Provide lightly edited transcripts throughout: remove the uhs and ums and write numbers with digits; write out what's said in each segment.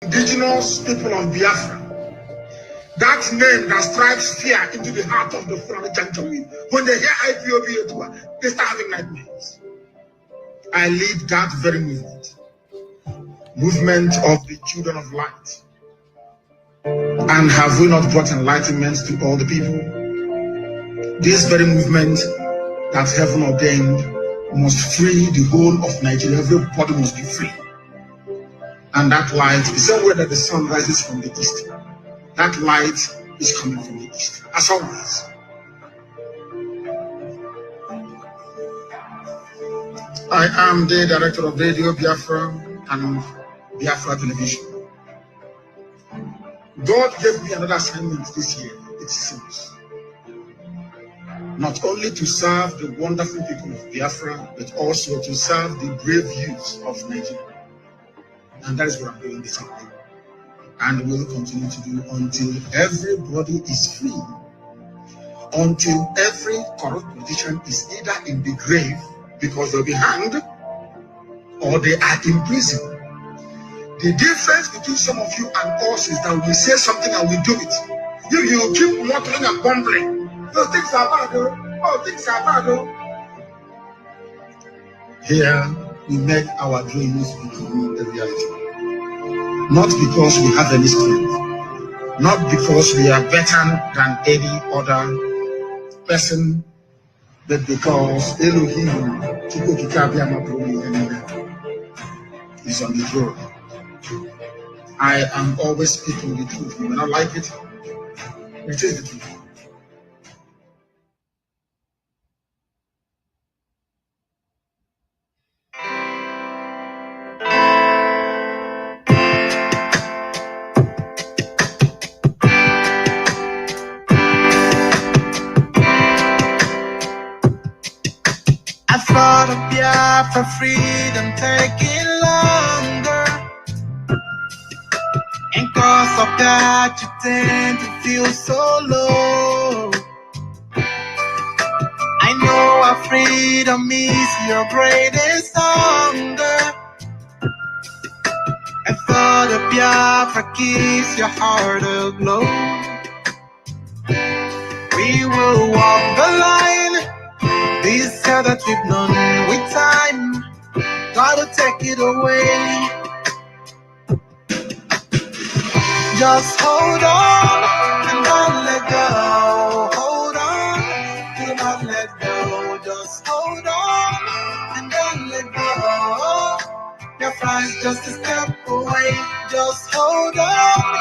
indigenous people of Biafra. That name that strikes fear into the heart of the Fulani Janjaweed. When they hear IPOB, they start having nightmares. I lead that very movement of the children of light. And have we not brought enlightenment to all the people? This very movement that heaven ordained must free the whole of Nigeria. Everybody must be free. And that light, the same way that the sun rises from the east, that light is coming from the east, as always. I am the director of Radio Biafra and Biafra Television. God gave me another assignment this year, it seems. Not only to serve the wonderful people of Biafra, but also to serve the brave youth of Nigeria. And that is what I'm doing this evening. And will continue to do until everybody is free. Until every corrupt politician is either in the grave because they'll be hanged or they are in prison. The difference between some of you and us is that we say something and we do it. You keep muttering and bumbling. No, things are bad, though. Oh, things are bad, though. Here, we make our dreams become a reality. Not because we have any strength, not because we are better than any other person, but because Elohim is on the throne. I am always speaking the truth. You may not like it, it is the truth. I thought of Biafra freedom taking longer, and cause of that you tend to feel so low. I know our freedom is your greatest hunger. I thought of Biafra keeps your heart aglow. We will walk the line, this hell that we've known with time. God will take it away. Just hold on and don't let go. Hold on, do not let go. Just hold on and don't let go. Your friend's just a step away. Just hold on.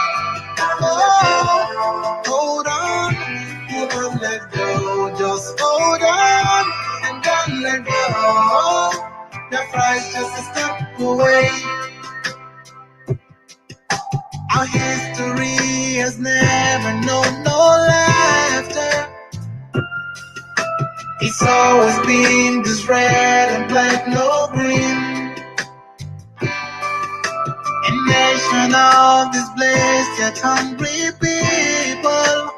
Oh, hold on, do not let go. Just hold on and don't let go. Your friend's just a step away. Our history has never known no laughter. It's always been this red and black, no green. A nation of this blessed yet hungry people.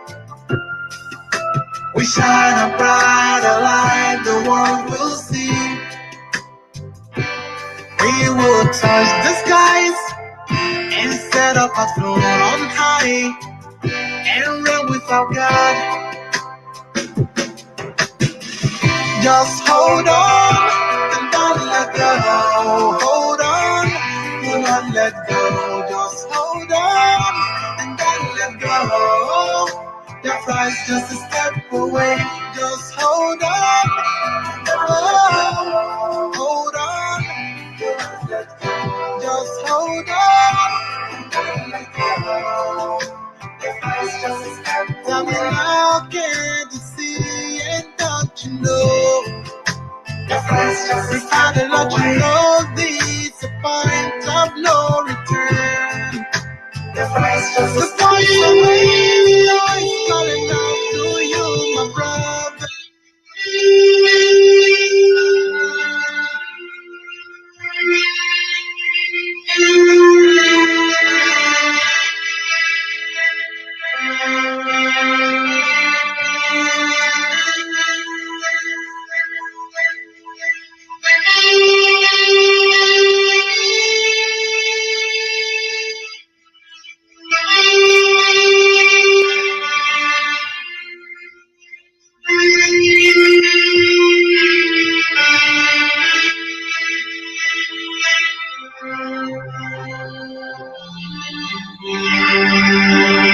We shine a brighter light the world will see. We will touch the skies and set up a throne on high and reign with our God. Just hold on and don't let go. Hold on, do not let go. Just hold on and don't let go. Your price just a step away. Just hold on. Oh, hold on. Do not let go. Just hold on. Don't let go. Your price just a step away. Tell me now, can't you see and don't you know? Your price just a step away. Let you know this a point of no return. Your price just a step away. I'm calling out to you, my brother.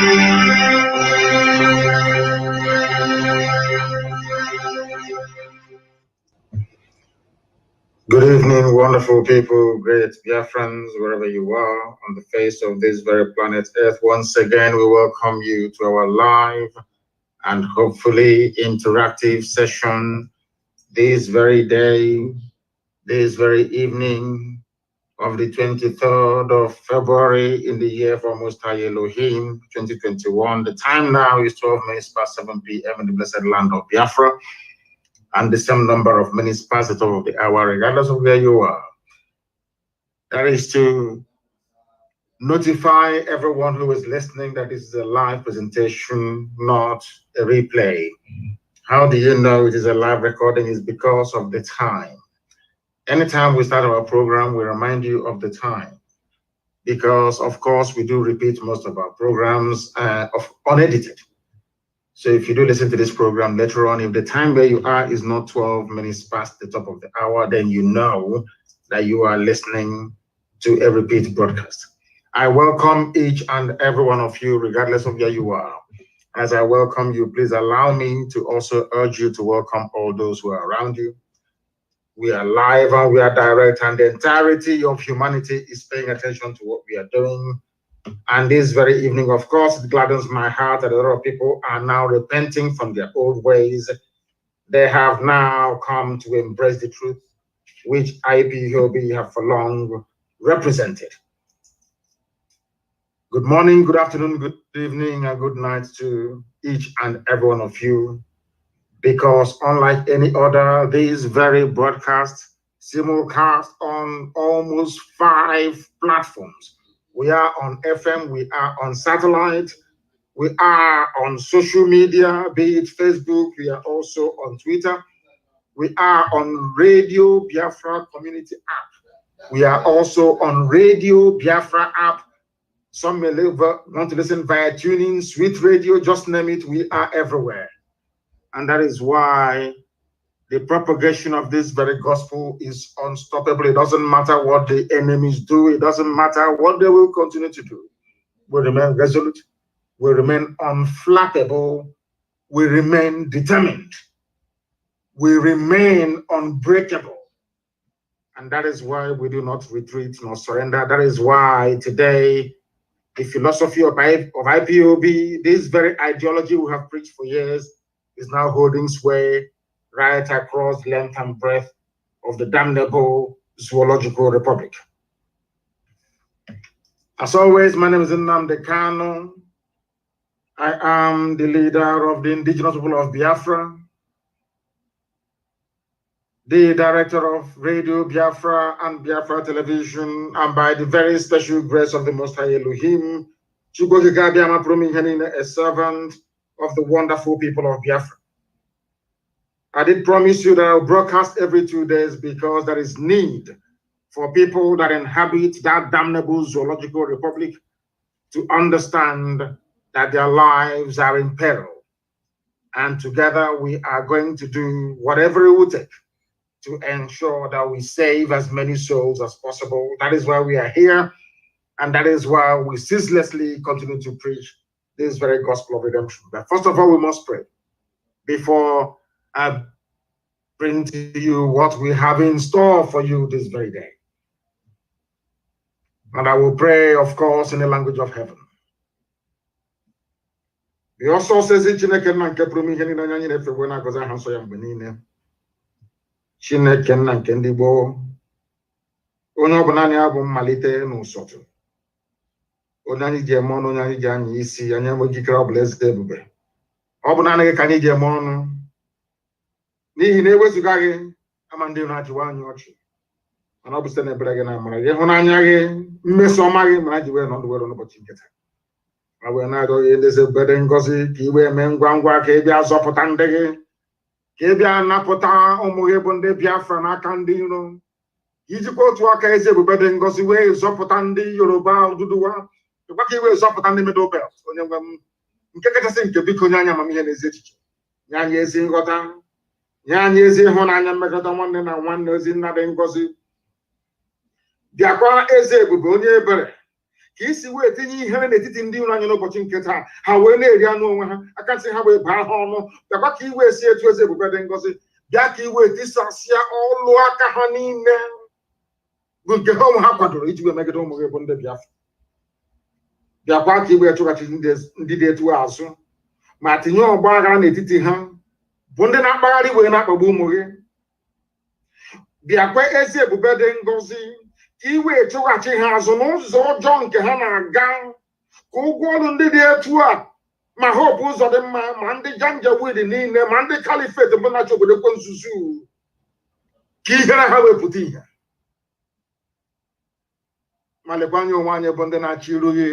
Good evening, wonderful people, great Biafrans, wherever you are on the face of this very planet Earth. Once again, we welcome you to our live and hopefully interactive session this very day, this very evening of the 23rd of February in the year of Most High Elohim, 2021. The time now is 12 minutes past 7 p.m. in the blessed land of Biafra, and the same number of minutes past the top of the hour, regardless of where you are. That is to notify everyone who is listening that this is a live presentation, not a replay. How do you know it is a live recording? Is because of the time. Anytime we start our program, we remind you of the time. Because, of course, we do repeat most of our programs unedited. So if you do listen to this program later on, if the time where you are is not 12 minutes past the top of the hour, then you know that you are listening to a repeat broadcast. I welcome each and every one of you, regardless of where you are. As I welcome you, please allow me to also urge you to welcome all those who are around you. We are live and we are direct, and the entirety of humanity is paying attention to what we are doing. And this very evening, of course, it gladdens my heart that a lot of people are now repenting from their old ways. They have now come to embrace the truth, which IPOB have for long represented. Good morning, good afternoon, good evening, and good night to each and every one of you. Because unlike any other, this very broadcast simulcast on almost 5 platforms. We are on FM, we are on satellite, we are on social media, be it Facebook, we are also on Twitter, we are on Radio Biafra Community app, we are also on Radio Biafra app. Some may want to listen via tuning, Sweet Radio, just name it, we are everywhere. And that is why the propagation of this very gospel is unstoppable. It doesn't matter what the enemies do. It doesn't matter what they will continue to do. We remain resolute. We remain unflappable. We remain determined. We remain unbreakable. And that is why we do not retreat nor surrender. That is why today, the philosophy of IPOB, this very ideology we have preached for years, is now holding sway right across length and breadth of the damnable zoological republic. As always, my name is Nnamdi Kanu. I am the leader of the indigenous people of Biafra, the director of Radio Biafra and Biafra Television, and by the very special grace of the Most High Elohim, a servant of the wonderful people of Biafra. I did promise you that I'll broadcast every 2 days because there is need for people that inhabit that damnable zoological republic to understand that their lives are in peril. And together we are going to do whatever it will take to ensure that we save as many souls as possible. That is why we are here. And that is why we ceaselessly continue to preach this very gospel of redemption. But first of all, we must pray before I bring to you what we have in store for you this very day. And I will pray, of course, in the language of heaven. He also says in Chineke na nke pụrụ ihe niile anyị na-efe na agọzi aha nsọ ya mgbe niile. Chineke na nke ndị gboo, onye ọ bụ naanị ya bụ mmalite n'ụsọtụ. Onye anyị ji eme ọnụ, onye anyị ji anya isi, anyị enweghị ikike ọ bụla ezite ebube. Ọ bụ naanị gị ka anyị ji eme ọnụ. N'ihi na ewezuga gị, ama ndị na-achịwa anyị ọchị. Mana ọ bụ site n'ebere gị na amara gị, ịhụnanya gị, mmeso ọma gị mere anyị ji wee nọdụ were n'ụbọchị nke taa. Ma wee na-arịọ ya eleze ebere ngọzi ka i wee mee ngwa ngwa ka ị bịa zọpụta ndị gị, ka ị bịa napụta ụmụ gị bụ ndị Biafra n'aka ndị iro. Ijikwa otu aka eze ebube dị ngọzi wee zọpụta ndị Yoruba Oduduwa, ịkwa ka i wee zọpụta ndị Middle Belt. Onye nwe m, nke kachasị nke biko nye anyị amamihe na ezi echiche, nye anyị ezi nghọta, nye anyị ezi ịhụnanya mmekọta nwanne na nwanne, ozi nna dị ngọzi. Bịakwa eze ebube onye ebere, Kisi we tinyi here na etiti ndị iro anyị n'ụbọchị nke taa ha wee na-eri anụ onwe ha aka ntị ha wee baa ha ọnụ bịakwa ka iwe si etu eze ebube dị ngọzi bịa ka iwe tisasịa ọlụ aka ha niile bụ nke ha onwe ha kwadoro iji wee megide ụmụ gị bụ ndị Biafra bịakwa ka iwe chụghachi ndị dị etu azụ ma tinye ọgba aghara n'etiti ha bụ ndị na-akpagharị wee na-akpagbu ụmụ gị bịakwa ezi ebube dị ngọzi iwe chụghachi ha azụ n'ụzọ ọjọọ nke ha na-aga ka ụgwọ ọrụ ndị dị etu a ma hope ụzọ dị mma ma ndị janjawid niile ma ndị kalifet bụ na-achọ obodo kwe nzuzu ka ihere ha wepụta ihe ma lekwa anya onwe anyị bụ ndị na-achọ iru gị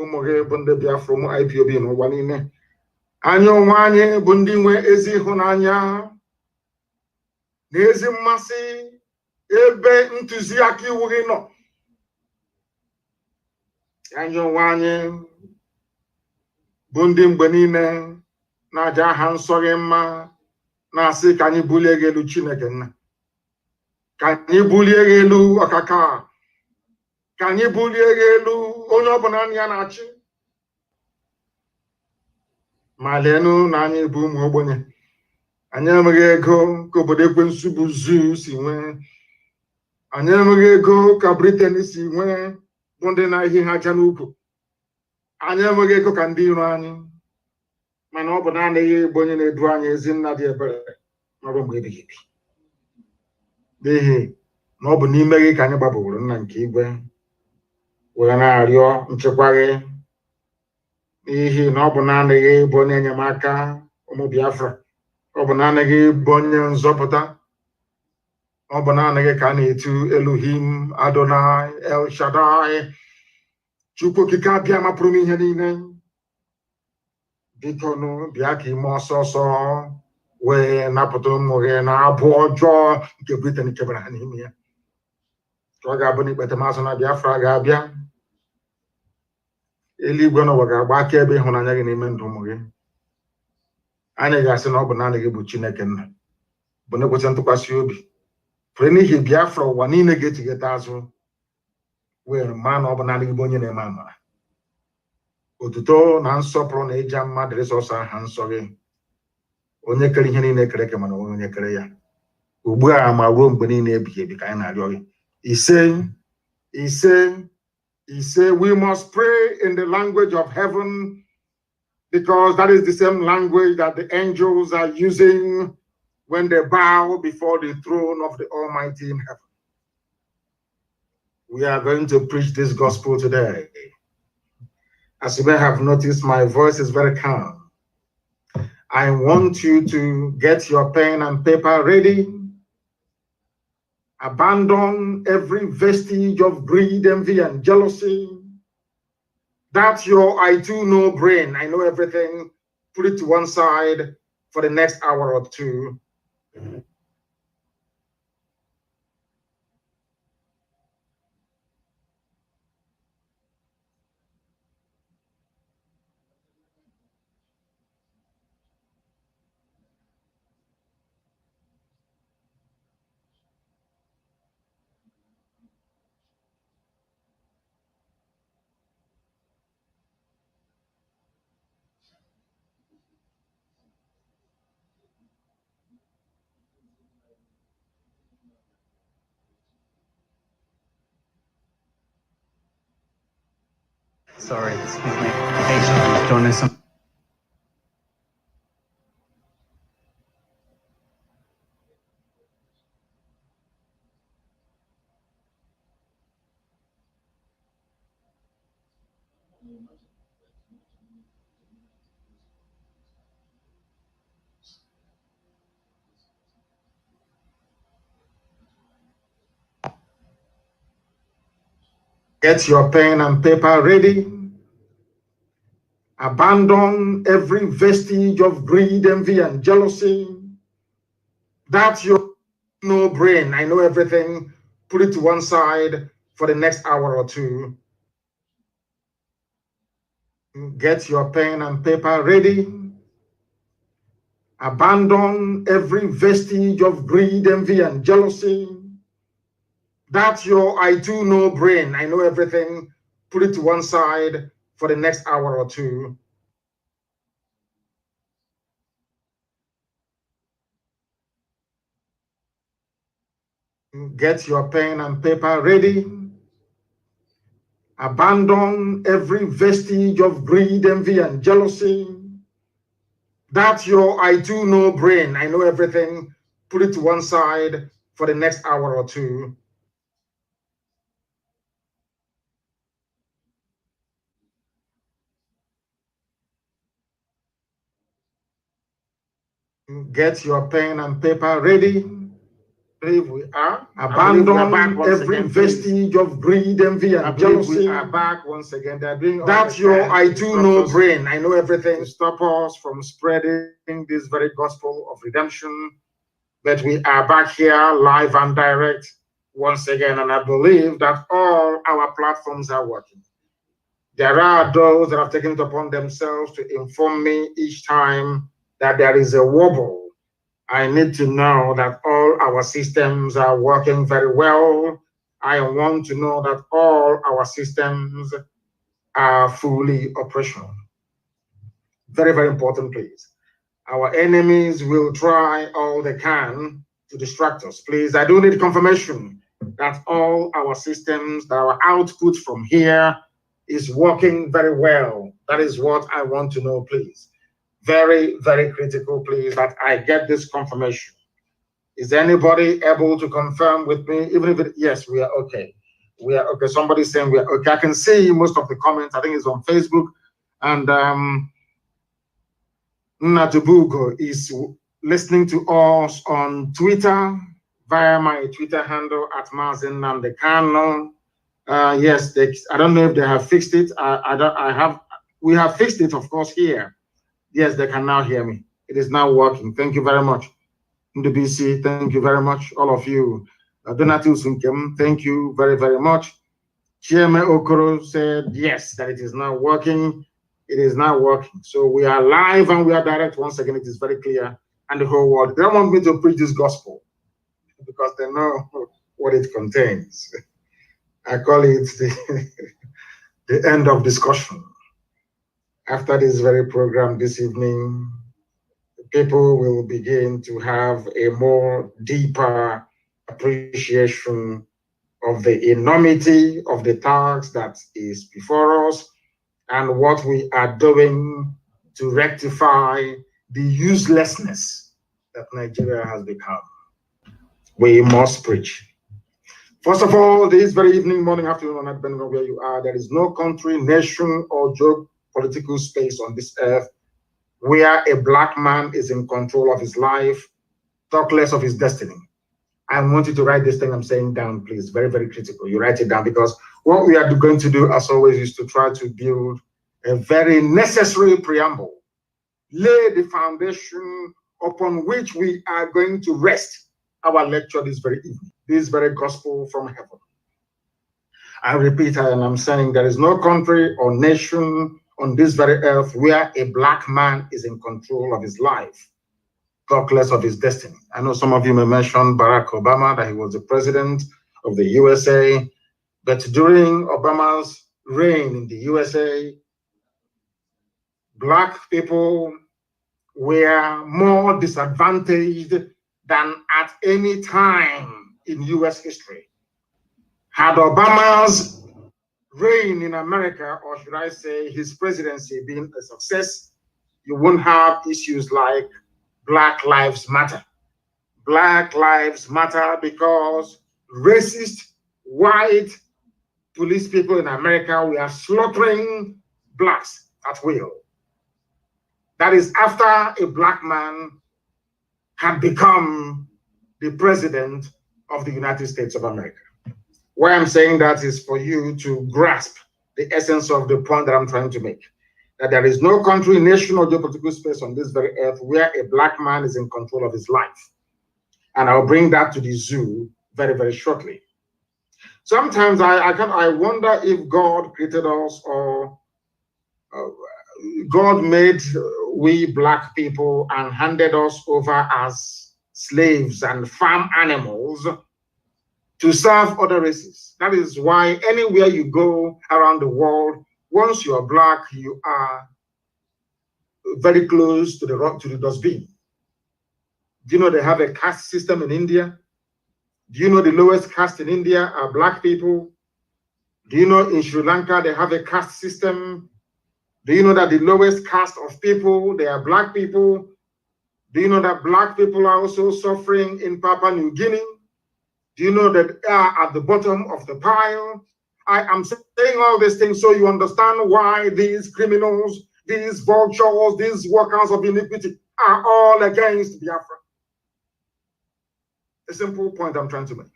ụmụ gị bụ ndị Biafra ụmụ IPOB n'ụwa niile anya onwe anyị bụ ndị nwe ezi ịhụnanya na ezi mmasị ebe ntụziaka iwu gị nọ anya onwe anyị bụ ndị mgbe niile na-aja aha nsọ gị mma na-asị ka anyị bulie gị elu Chineke nna ka anyị bulie gị elu ọkaka ka anyị bulie gị elu onye ọbụla ya na-achị ma leenụ na anyị bụ ụmụ ogbenye anyị enweghị ego ka obodo ekwensu bụ zuu si nwee anyị enweghị ego ka Britain si nwee bụ ndị na-ehi ha aja n'ukwu anyị enweghị ego ka ndị iro anyị mana ọ bụ naanị bụ onye na-edu anyị ezi nna dị ebere n'ọrụ mgbe ebighị ebi n'ihi na ọ bụ n'ime gị ka anyị gbabaworo nna nke igwe wee na-arịọ nchekwa gị n'ihi na ọ bụ naanị gị bụ onye enyemaka ụmụ Biafra ọ bụ naanị gị bụ onye nzọpụta ọ bụ naanị gị ka a na-etu Elohim Adonai El Shaddai Chukwu okike abịa mapụrụ m ihe niile biko nụ bịa ka ime ọsọ ọsọ wee napụta ụmụ gị na abụ ọjọọ nke Britain kebara ha n'ime ya ka ọ ga-abụ n'ikpete mazụ na Biafra ga-abịa eluigwe n'ụwa ga-agba akaebe ịhụnanya gị n'ime ndụ ụmụ gị anyị ga-asị na ọ bụ naanị gị bụ Chineke nna bụ na-ekwesị ntụkwasị obi pụrụ n'ihi Biafra ụwa niile ga-echigata azụ wee maa na ọ bụ naanị gị bụ onye na-eme amara otuto na nsọpụrụ na ịja mma dịrị sọsọ aha nsọ gị onye kere ihe niile kere eke mana onye kere ya ugbu a ma ruo mgbe niile ebighị ebi ka anyị na-arịọ gị ise we must pray in the language of heaven because that is the same language that the angels are using when they bow before the throne of the Almighty in heaven. We are going to preach this gospel today. As you may have noticed, my voice is very calm. I want you to get your pen and paper ready. Abandon every vestige of greed, envy, and jealousy. That's your I too know brain. I know everything. Put it to one side for the next hour or two. Sorry, excuse me. Patiently join us. Get your pen and paper ready. Abandon every vestige of greed, envy, and jealousy. That's your no brain. I know everything. Put it to one side for the next hour or two. Get your pen and paper ready. Abandon every vestige of greed, envy, and jealousy. That's your I too know brain. I know everything. put it to one side for the next hour or two. Get your pen and paper ready. Abandon every vestige of greed, envy, and jealousy. That's your I do know brain. I know everything. Put it to one side for the next hour or two. Get your pen and paper ready. We are. Abandon every vestige of greed, envy, and jealousy. We are back once again. They're doing that's your I do know brain. I know everything. To stop us from spreading this very gospel of redemption. But we are back here live and direct once again, and I believe that all our platforms are working. There are those that have taken it upon themselves to inform me each time that there is a wobble. I need to know that all our systems are working very well. I want to know that all our systems are fully operational. Very, very important, please. Our enemies will try all they can to distract us. Please, I do need confirmation that all our systems, that our output from here is working very well. That is what I want to know, please. Very, very critical, please, that I get this confirmation. Is anybody able to confirm with me? Even if yes, we are okay. We are okay. Somebody's saying we are okay. I can see most of the comments. I think it's on Facebook. And Nnadubugo is listening to us on Twitter via my Twitter handle at Mazi Nnamdi Kanu. Yes, I don't know if they have fixed it. We have fixed it, of course, here. Yes, they can now hear me. It is now working. Thank you very much. NDBC, thank you very much. All of you. Donatil Sunkem, thank you very, very much. Chieme Okoro said, yes, that it is now working. It is now working. So we are live and we are direct. Once again, it is very clear. And the whole world. They don't want me to preach this gospel because they know what it contains. I call it the end of discussion. After this very program this evening, people will begin to have a more deeper appreciation of the enormity of the task that is before us and what we are doing to rectify the uselessness that Nigeria has become. We must preach. First of all, this very evening, morning, afternoon, night, depending on where you are, there is no country, nation, or geopolitical space on this earth where a black man is in control of his life, talk less of his destiny. I want you to write this thing I'm saying down, please. Very, very critical. You write it down because what we are going to do, as always, is to try to build a very necessary preamble, lay the foundation upon which we are going to rest our lecture this very evening, this very gospel from heaven. I repeat, and I'm saying there is no country or nation on this very earth where a black man is in control of his life, talk less of his destiny. I know some of you may mention Barack Obama, that he was the president of the USA, but during Obama's reign in the USA, black people were more disadvantaged than at any time in US history. Had Obama's reign in America, or should I say his presidency, been a success, you won't have issues like Black Lives Matter. Black Lives Matter because racist, white police people in America were slaughtering blacks at will. That is after a black man had become the president of the United States of America. Why I'm saying that is for you to grasp the essence of the point that I'm trying to make. That there is no country, nation, or geopolitical space on this very earth where a black man is in control of his life. And I'll bring that to the zoo very, very shortly. Sometimes I wonder if God created us or God made we black people and handed us over as slaves and farm animals to serve other races. That is why anywhere you go around the world, once you are black, you are very close to the dustbin. Do you know they have a caste system in India? Do you know the lowest caste in India are black people? Do you know in Sri Lanka they have a caste system? Do you know that the lowest caste of people, they are black people? Do you know that black people are also suffering in Papua New Guinea? Do you know that they are at the bottom of the pile? I am saying all these things so you understand why these criminals, these vultures, these workers of iniquity are all against Biafra. A simple point I'm trying to make.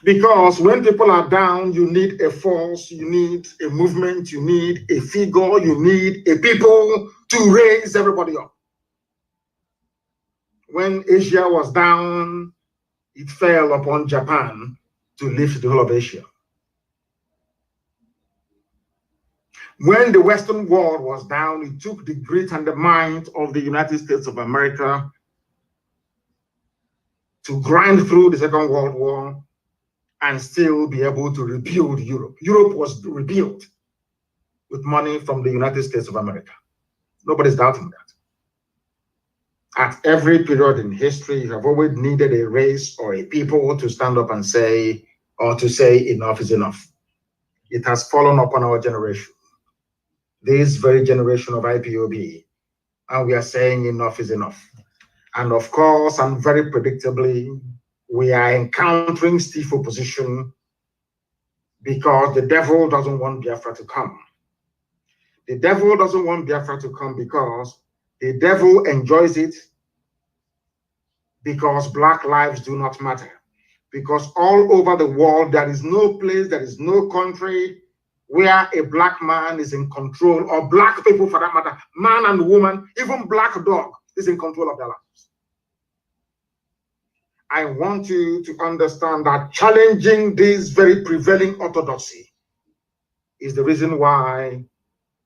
Because when people are down, you need a force, you need a movement, you need a figure, you need a people to raise everybody up. When Asia was down, it fell upon Japan to lift the whole of Asia. When the Western world was down, it took the grit and the might of the United States of America to grind through the Second World War and still be able to rebuild Europe. Europe was rebuilt with money from the United States of America. Nobody's doubting that. At every period in history, you have always needed a race or a people to stand up and say, or to say enough is enough. It has fallen upon our generation, this very generation of IPOB, and we are saying enough is enough. And of course, and very predictably, we are encountering stiff opposition because the devil doesn't want Biafra to come. The devil doesn't want Biafra to come because the devil enjoys it because black lives do not matter. Because all over the world, there is no place, there is no country where a black man is in control, or black people for that matter, man and woman, even black dog is in control of their lives. I want you to understand that challenging this very prevailing orthodoxy is the reason why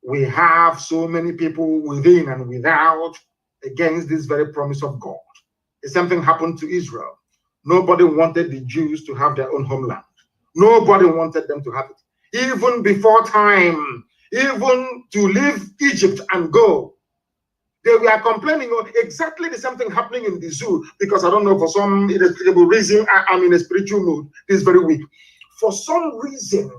we have so many people within and without against this very promise of God. The same thing happened to Israel. Nobody wanted the Jews to have their own homeland. Nobody wanted them to have it. Even before time, even to leave Egypt and go, they were complaining of exactly the same thing happening in the zoo, because I don't know, for some inexplicable reason, I'm in a spiritual mood this very week. For some reason,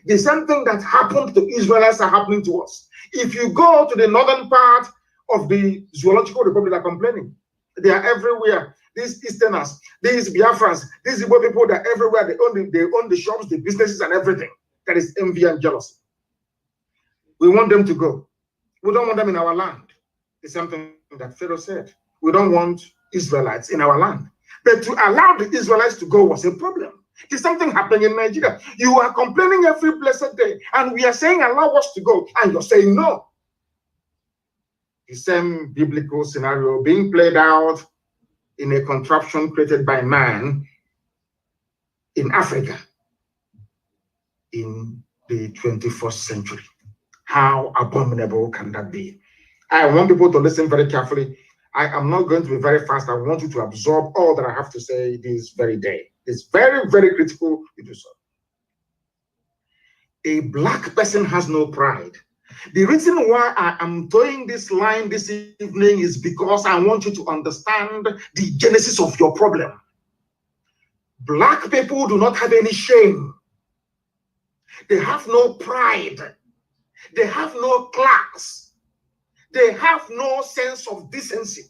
the same thing that happened to Israelites are happening to us. If you go to the northern part of the zoological republic, they're complaining. They are everywhere. These Easterners, these Biafrans, these Ipob people, they're everywhere. They own the shops, the businesses, and everything. That is envy and jealousy. We want them to go. We don't want them in our land. It's something that Pharaoh said. We don't want Israelites in our land. But to allow the Israelites to go was a problem. There's something happening in Nigeria. You are complaining every blessed day, and we are saying allow us to go, and you're saying no. The same biblical scenario being played out in a contraption created by man in Africa in the 21st century. How abominable can that be? I want people to listen very carefully. I am not going to be very fast. I want you to absorb all that I have to say this very day. It's very, very critical you do so. A black person has no pride. The reason why I am throwing this line this evening is because I want you to understand the genesis of your problem. Black people do not have any shame. They have no pride. They have no class. They have no sense of decency.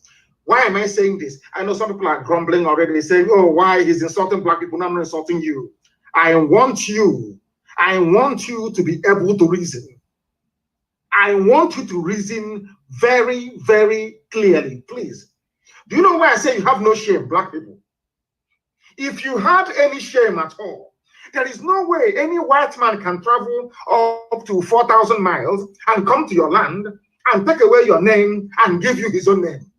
Why am I saying this? I know some people are grumbling already, saying, oh, why he's insulting black people? No, I'm not insulting you. I want you to be able to reason. I want you to reason very, very clearly, please. Do you know why I say you have no shame, black people? If you had any shame at all, there is no way any white man can travel up to 4,000 miles and come to your land and take away your name and give you his own name.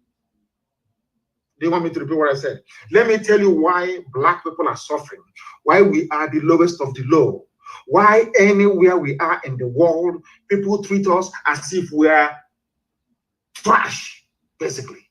Do you want me to repeat what I said? Let me tell you why black people are suffering, why we are the lowest of the low, why anywhere we are in the world, people treat us as if we are trash, basically.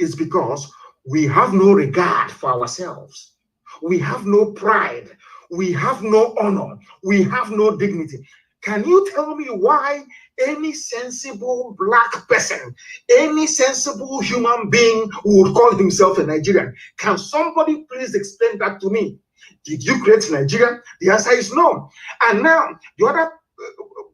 It's because we have no regard for ourselves. We have no pride. We have no honor. We have no dignity. Can you tell me why any sensible black person, any sensible human being would call himself a Nigerian? Can somebody please explain that to me? Did you create Nigeria? The answer is no. And now, the other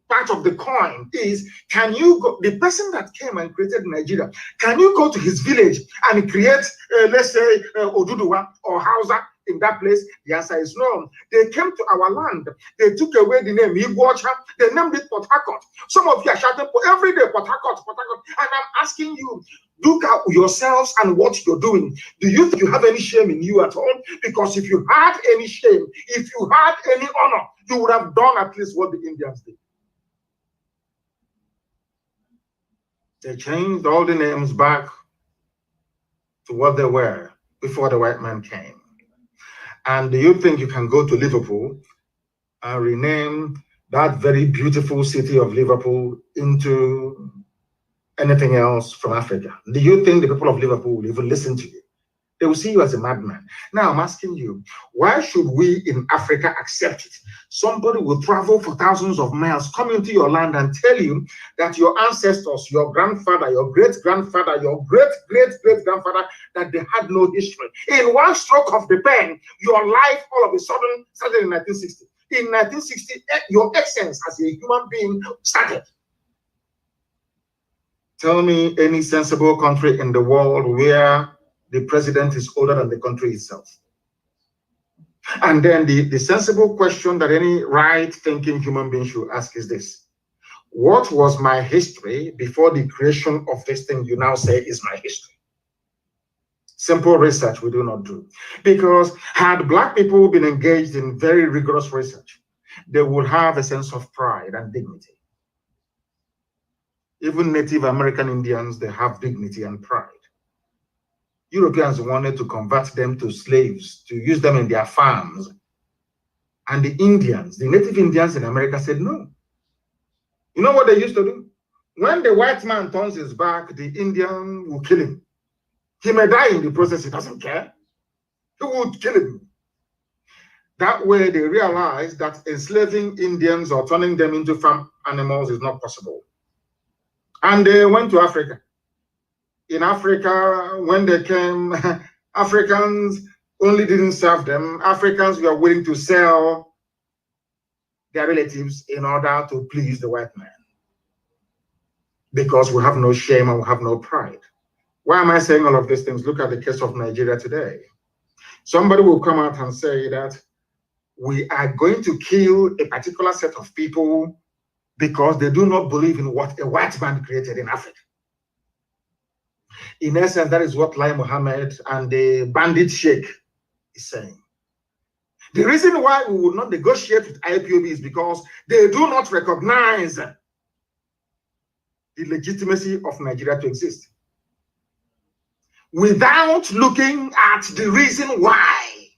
part of the coin is, can you go, the person that came and created Nigeria, can you go to his village and create, let's say, Oduduwa or Hausa in that place? The answer is no. They came to our land. They took away the name Igbocha. They named it Port Harcourt. Some of you are shouting for every day, Port Harcourt, Port Harcourt. And I'm asking you, look at yourselves and what you're doing. Do you think you have any shame in you at all? Because if you had any shame, if you had any honor, you would have done at least what the Indians did. They changed all the names back to what they were before the white man came. And do you think you can go to Liverpool and rename that very beautiful city of Liverpool into anything else from Africa? Do you think the people of Liverpool will even listen to you? They will see you as a madman. Now I'm asking you, why should we in Africa accept it? Somebody will travel for thousands of miles, come into your land and tell you that your ancestors, your grandfather, your great-grandfather, your great-great-great-grandfather, that they had no history. In one stroke of the pen, your life all of a sudden started in 1960. In 1960, your essence as a human being started. Tell me any sensible country in the world where the president is older than the country itself. And then the sensible question that any right-thinking human being should ask is this: what was my history before the creation of this thing you now say is my history? Simple research we do not do. Because had black people been engaged in very rigorous research, they would have a sense of pride and dignity. Even Native American Indians, they have dignity and pride. Europeans wanted to convert them to slaves, to use them in their farms. And the Indians, the Native Indians in America said no. You know what they used to do? When the white man turns his back, the Indian will kill him. He may die in the process, he doesn't care. He would kill him. That way they realized that enslaving Indians or turning them into farm animals is not possible. And they went to Africa. In Africa, when they came, Africans only didn't serve them. Africans were willing to sell their relatives in order to please the white man. Because we have no shame and we have no pride. Why am I saying all of these things? Look at the case of Nigeria today. Somebody will come out and say that we are going to kill a particular set of people because they do not believe in what a white man created in Africa. In essence, that is what Lai Mohammed and the bandit sheikh is saying. The reason why we will not negotiate with Ipob is because they do not recognize the legitimacy of Nigeria to exist. Without looking at the reason why.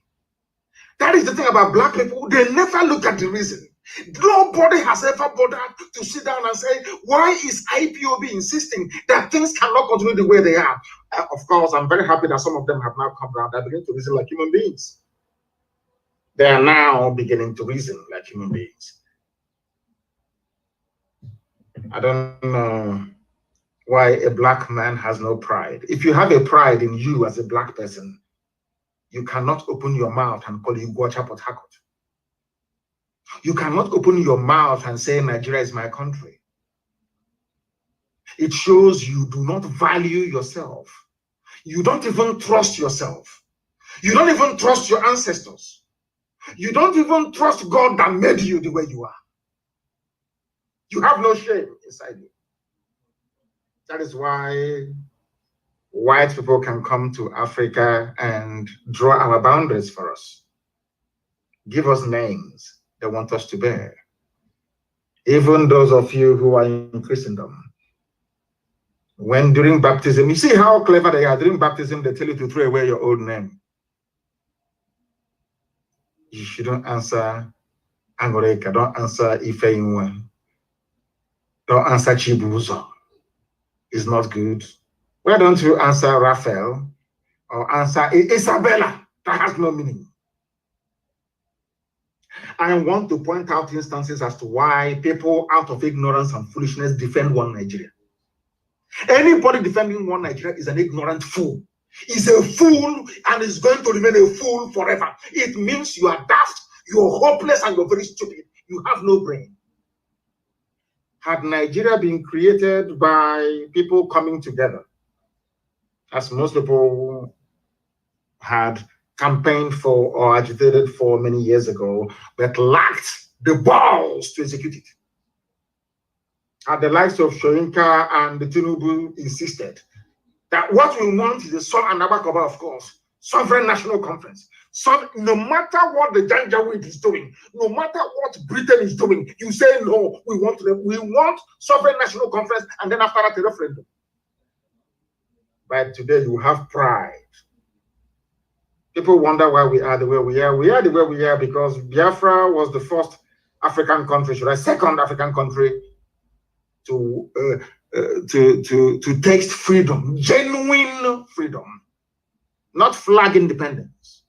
That is the thing about black people. They never look at the reason. Nobody has ever bothered to sit down and say, why is IPOB insisting that things cannot continue the way they are? Of course, I'm very happy that some of them have now come around. They begin to reason like human beings. They are now beginning to reason like human beings. I don't know why a black man has no pride. If you have a pride in you as a black person, you cannot open your mouth and call you Gwacha Port Harcourt. You cannot open your mouth and say Nigeria is my country. It shows you do not value yourself. You don't even trust yourself. You don't even trust your ancestors. You don't even trust God that made you the way you are. You have no shame inside you. That is why white people can come to Africa and draw our boundaries for us. Give us names they want us to bear. Even those of you who are in Christendom, when during baptism, you see how clever they are. During baptism, they tell you to throw away your old name. You shouldn't answer Angoreka, don't answer Ifeinwe, don't answer Chibuzo. It's not good. Why don't you answer Raphael or answer Isabella? That has no meaning. I want to point out instances as to why people out of ignorance and foolishness defend one Nigeria. Anybody defending one Nigeria is an ignorant fool. He's a fool and is going to remain a fool forever. It means you are daft, you're hopeless, and you're very stupid. You have no brain. Had Nigeria been created by people coming together, as most people had campaigned for or agitated for many years ago, but lacked the balls to execute it. And the likes of Shoyinka and Tinubu insisted that what we want is a of course, sovereign national conference. So no matter what the Janjaweed is doing, no matter what Britain is doing, you say no, we want sovereign national conference, and then after that a referendum. But today you have pride. People wonder why we are the way we are. We are the way we are because Biafra was the first African country, second African country to taste freedom, genuine freedom, not flag independence,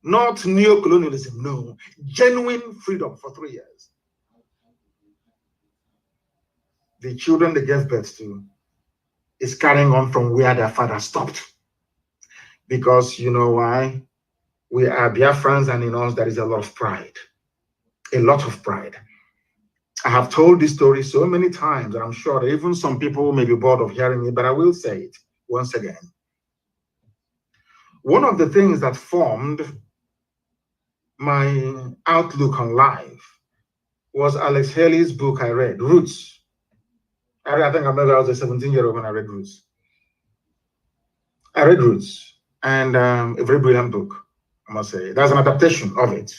not neo-colonialism, no, genuine freedom for 3 years. The children they gave birth to is carrying on from where their father stopped. Because you know why? We are Biafrans, and in us there is a lot of pride. A lot of pride. I have told this story so many times, and I'm sure that even some people may be bored of hearing it, but I will say it once again. One of the things that formed my outlook on life was Alex Haley's book I read, Roots. I think I remember I was a 17-year-old when I read Roots. I read Roots. And a very brilliant book, I must say. There's an adaptation of it.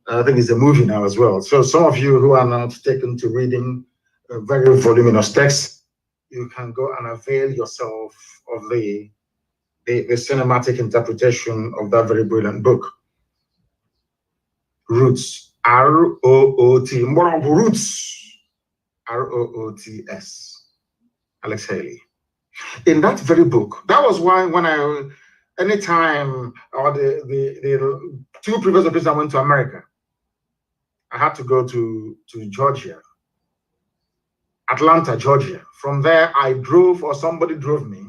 I think it's a movie now as well. So some of you who are not taken to reading very voluminous text, you can go and avail yourself of the cinematic interpretation of that very brilliant book. Roots, R-O-O-T, Roots, R-O-O-T-S, Alex Haley. In that very book, that was why when anytime, or the 2 previous occasions I went to America, I had to go to Georgia, Atlanta, Georgia. From there, I drove, or somebody drove me,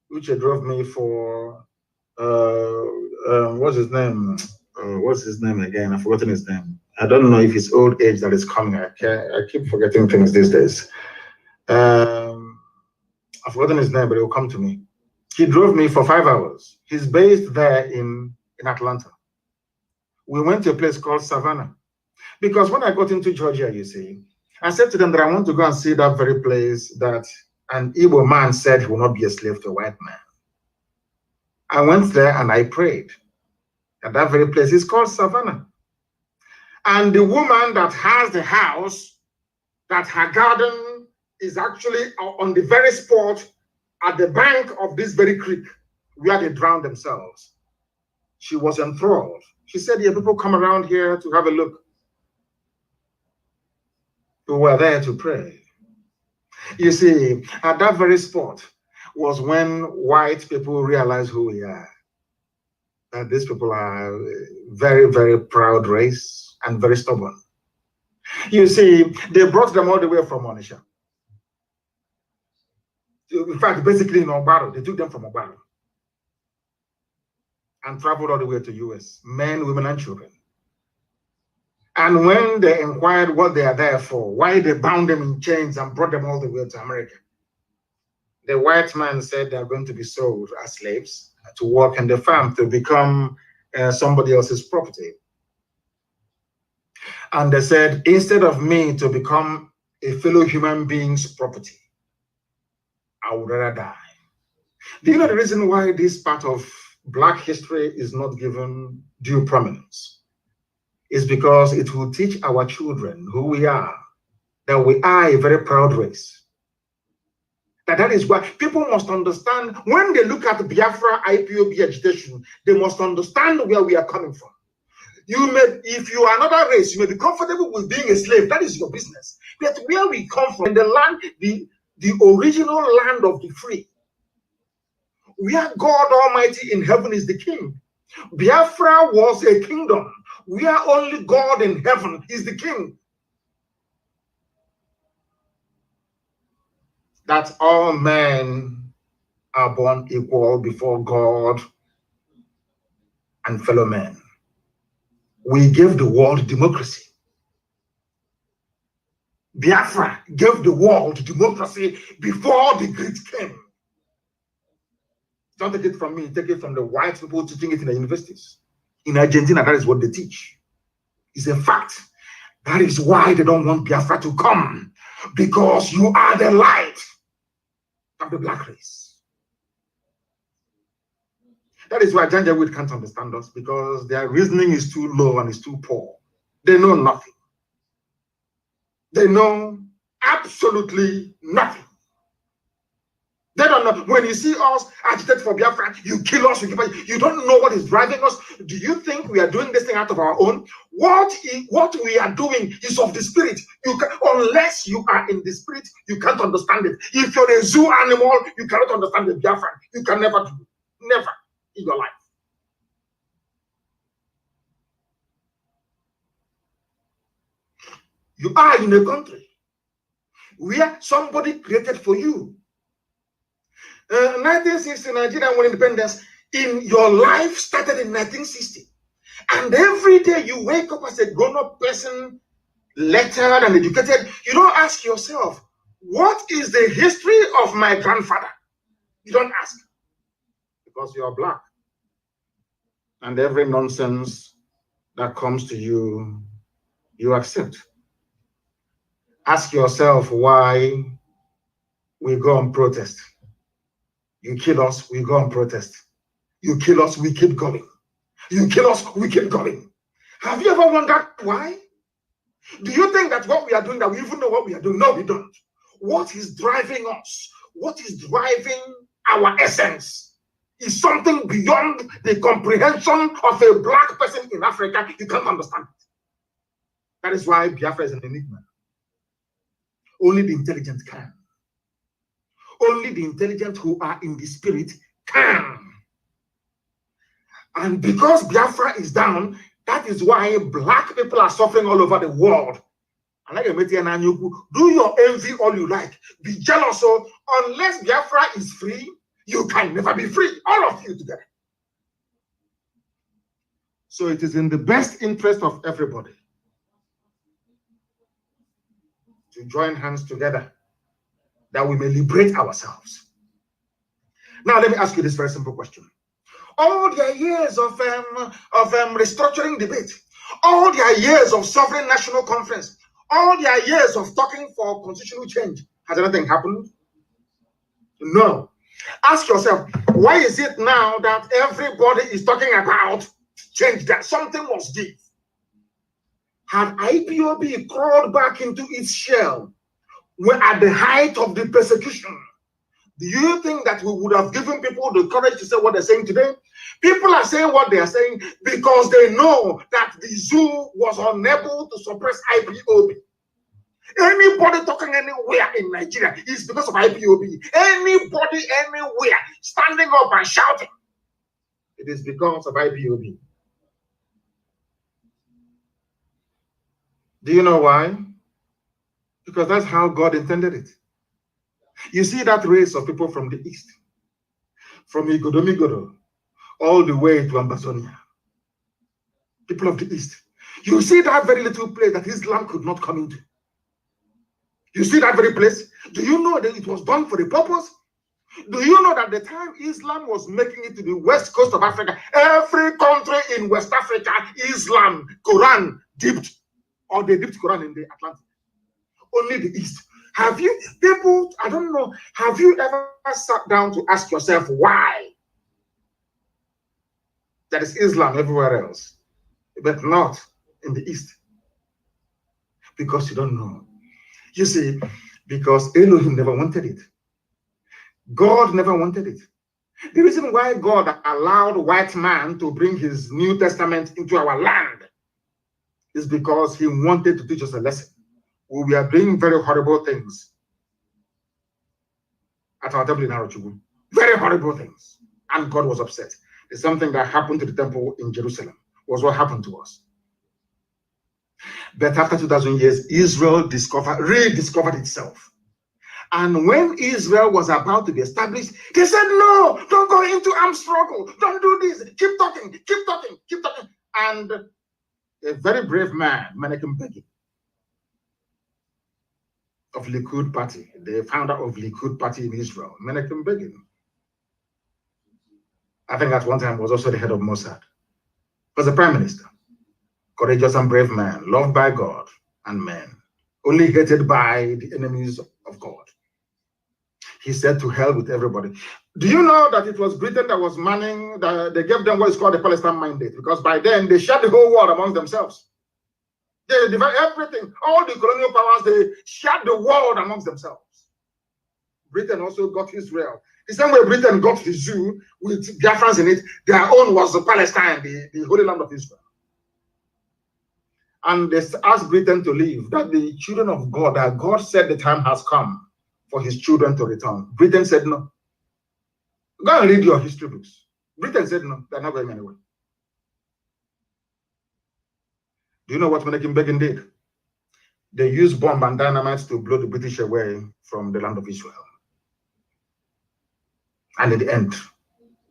which drove me for, what's his name? What's his name again? I've forgotten his name. I don't know if it's old age that is coming. I keep forgetting things these days. I've forgotten his name, but it will come to me. He drove me for 5 hours. He's based there in Atlanta. We went to a place called Savannah. Because when I got into Georgia, you see, I said to them that I want to go and see that very place that an Igbo man said he will not be a slave to a white man. I went there and I prayed. And that very place is called Savannah. And the woman that has the house, that her garden is actually on the very spot at the bank of this very creek where they drowned themselves. She was enthralled. She said, yeah, people come around here to have a look. We were there to pray. You see, at that very spot was when white people realized who we are. That these people are a very, very proud race and very stubborn. You see, they brought them all the way from Onitsha. In fact, basically in Obaro, they took them from Obaro and traveled all the way to US, men, women, and children. And when they inquired what they are there for, why they bound them in chains and brought them all the way to America, the white man said they are going to be sold as slaves to work in the farm, to become somebody else's property. And they said, instead of me to become a fellow human being's property, I would rather die. Do you know the reason why this part of Black history is not given due prominence? It's because it will teach our children who we are, that we are a very proud race. That is why people must understand, when they look at Biafra IPOB agitation, they must understand where we are coming from. You may, if you are another race, you may be comfortable with being a slave. That is your business. But where we come from, the land, the original land of the free, where God Almighty in heaven is the king. Biafra was a kingdom where only God in heaven is the king. That all men are born equal before God and fellow men. We gave the world democracy. Biafra gave the world democracy before the Greek came. Don't take it from me, take it from the white people teaching it in the universities. In Argentina, that is what they teach. It's a fact. That is why they don't want Biafra to come, because you are the light of the black race. That is why Janjaweed can't understand us, because their reasoning is too low and is too poor. They know nothing. They know absolutely nothing. They don't know. When you see us agitate for Biafra, you kill us, you don't know what is driving us. Do you think we are doing this thing out of our own? What we are doing is of the spirit. Unless you are in the spirit, you can't understand it. If you're a zoo animal, you cannot understand the Biafra. You can never do it. Never in your life. You are in a country where somebody created for you. 1960 Nigeria won independence. In your life started in 1960, and every day you wake up as a grown-up person, lettered and educated. You don't ask yourself, what is the history of my grandfather? You don't ask, because you are black, and every nonsense that comes to you, you accept. Ask yourself why we go and protest. You kill us, we go and protest. You kill us, we keep going. You kill us, we keep going. Have you ever wondered why? Do you think that what we are doing, that we even know what we are doing? No, we don't. What is driving us, what is driving our essence, is something beyond the comprehension of a black person in Africa. You can't understand it. That is why Biafra is an enigma. Only the intelligent can. Only the intelligent who are in the spirit can. And because Biafra is down, that is why black people are suffering all over the world. Do your envy all you like. Be jealous. So unless Biafra is free, you can never be free. All of you together. So it is in the best interest of everybody to join hands together, that we may liberate ourselves. Now, let me ask you this very simple question. All their years of restructuring debate, all their years of sovereign national conference, all their years of talking for constitutional change, has anything happened? No. Ask yourself, why is it now that everybody is talking about change, that something must give? Had IPOB crawled back into its shell at the height of the persecution, do you think that we would have given people the courage to say what they're saying today? People are saying what they are saying because they know that the zoo was unable to suppress IPOB. Anybody talking anywhere in Nigeria is because of IPOB. Anybody anywhere standing up and shouting, it is because of IPOB. Do you know why? Because that's how God intended it. You see that race of people from the east, from Igodomigodo all the way to Ambazonia, people of the east. You see that very little place that Islam could not come into. You see that very place? Do you know that it was done for a purpose? Do you know that the time Islam was making it to the west coast of Africa, every country in West Africa, Islam, Quran dipped, or they dipped Quran in the Atlantic? Only the east. Have you, people, I don't know, have you ever sat down to ask yourself why there is Islam everywhere else, but not in the east? Because you don't know. You see, because Elohim never wanted it. God never wanted it. The reason why God allowed white man to bring his New Testament into our land is because he wanted to teach us a lesson. We are doing very horrible things at our temple in Arochukwu. Very horrible things. And God was upset. There's something that happened to the temple in Jerusalem, was what happened to us. But after 2,000 years, Israel rediscovered itself. And when Israel was about to be established, they said, no, don't go into armed struggle. Don't do this. Keep talking, keep talking, keep talking. And a very brave man, Menachem Begin, of Likud Party, the founder of Likud Party in Israel, Menachem Begin, I think at one time was also the head of Mossad, was the prime minister. Courageous and brave man, loved by God and men, only hated by the enemies of God. He said, to hell with everybody. Do you know that it was Britain that was manning, they gave them what is called the Palestine Mandate, because by then they shared the whole world among themselves. They divided everything, all the colonial powers, they shared the world amongst themselves. Britain also got Israel. The same way Britain got the zoo with Biafrans in it, their own was the Palestine, the Holy Land of Israel. And they asked Britain to leave, that the children of God, that God said the time has come for his children to return. Britain said no. Go and read your history books. Britain said no, they're not going anywhere. Do you know what Menachem Begin did? They used bomb and dynamite to blow the British away from the land of Israel. And in the end,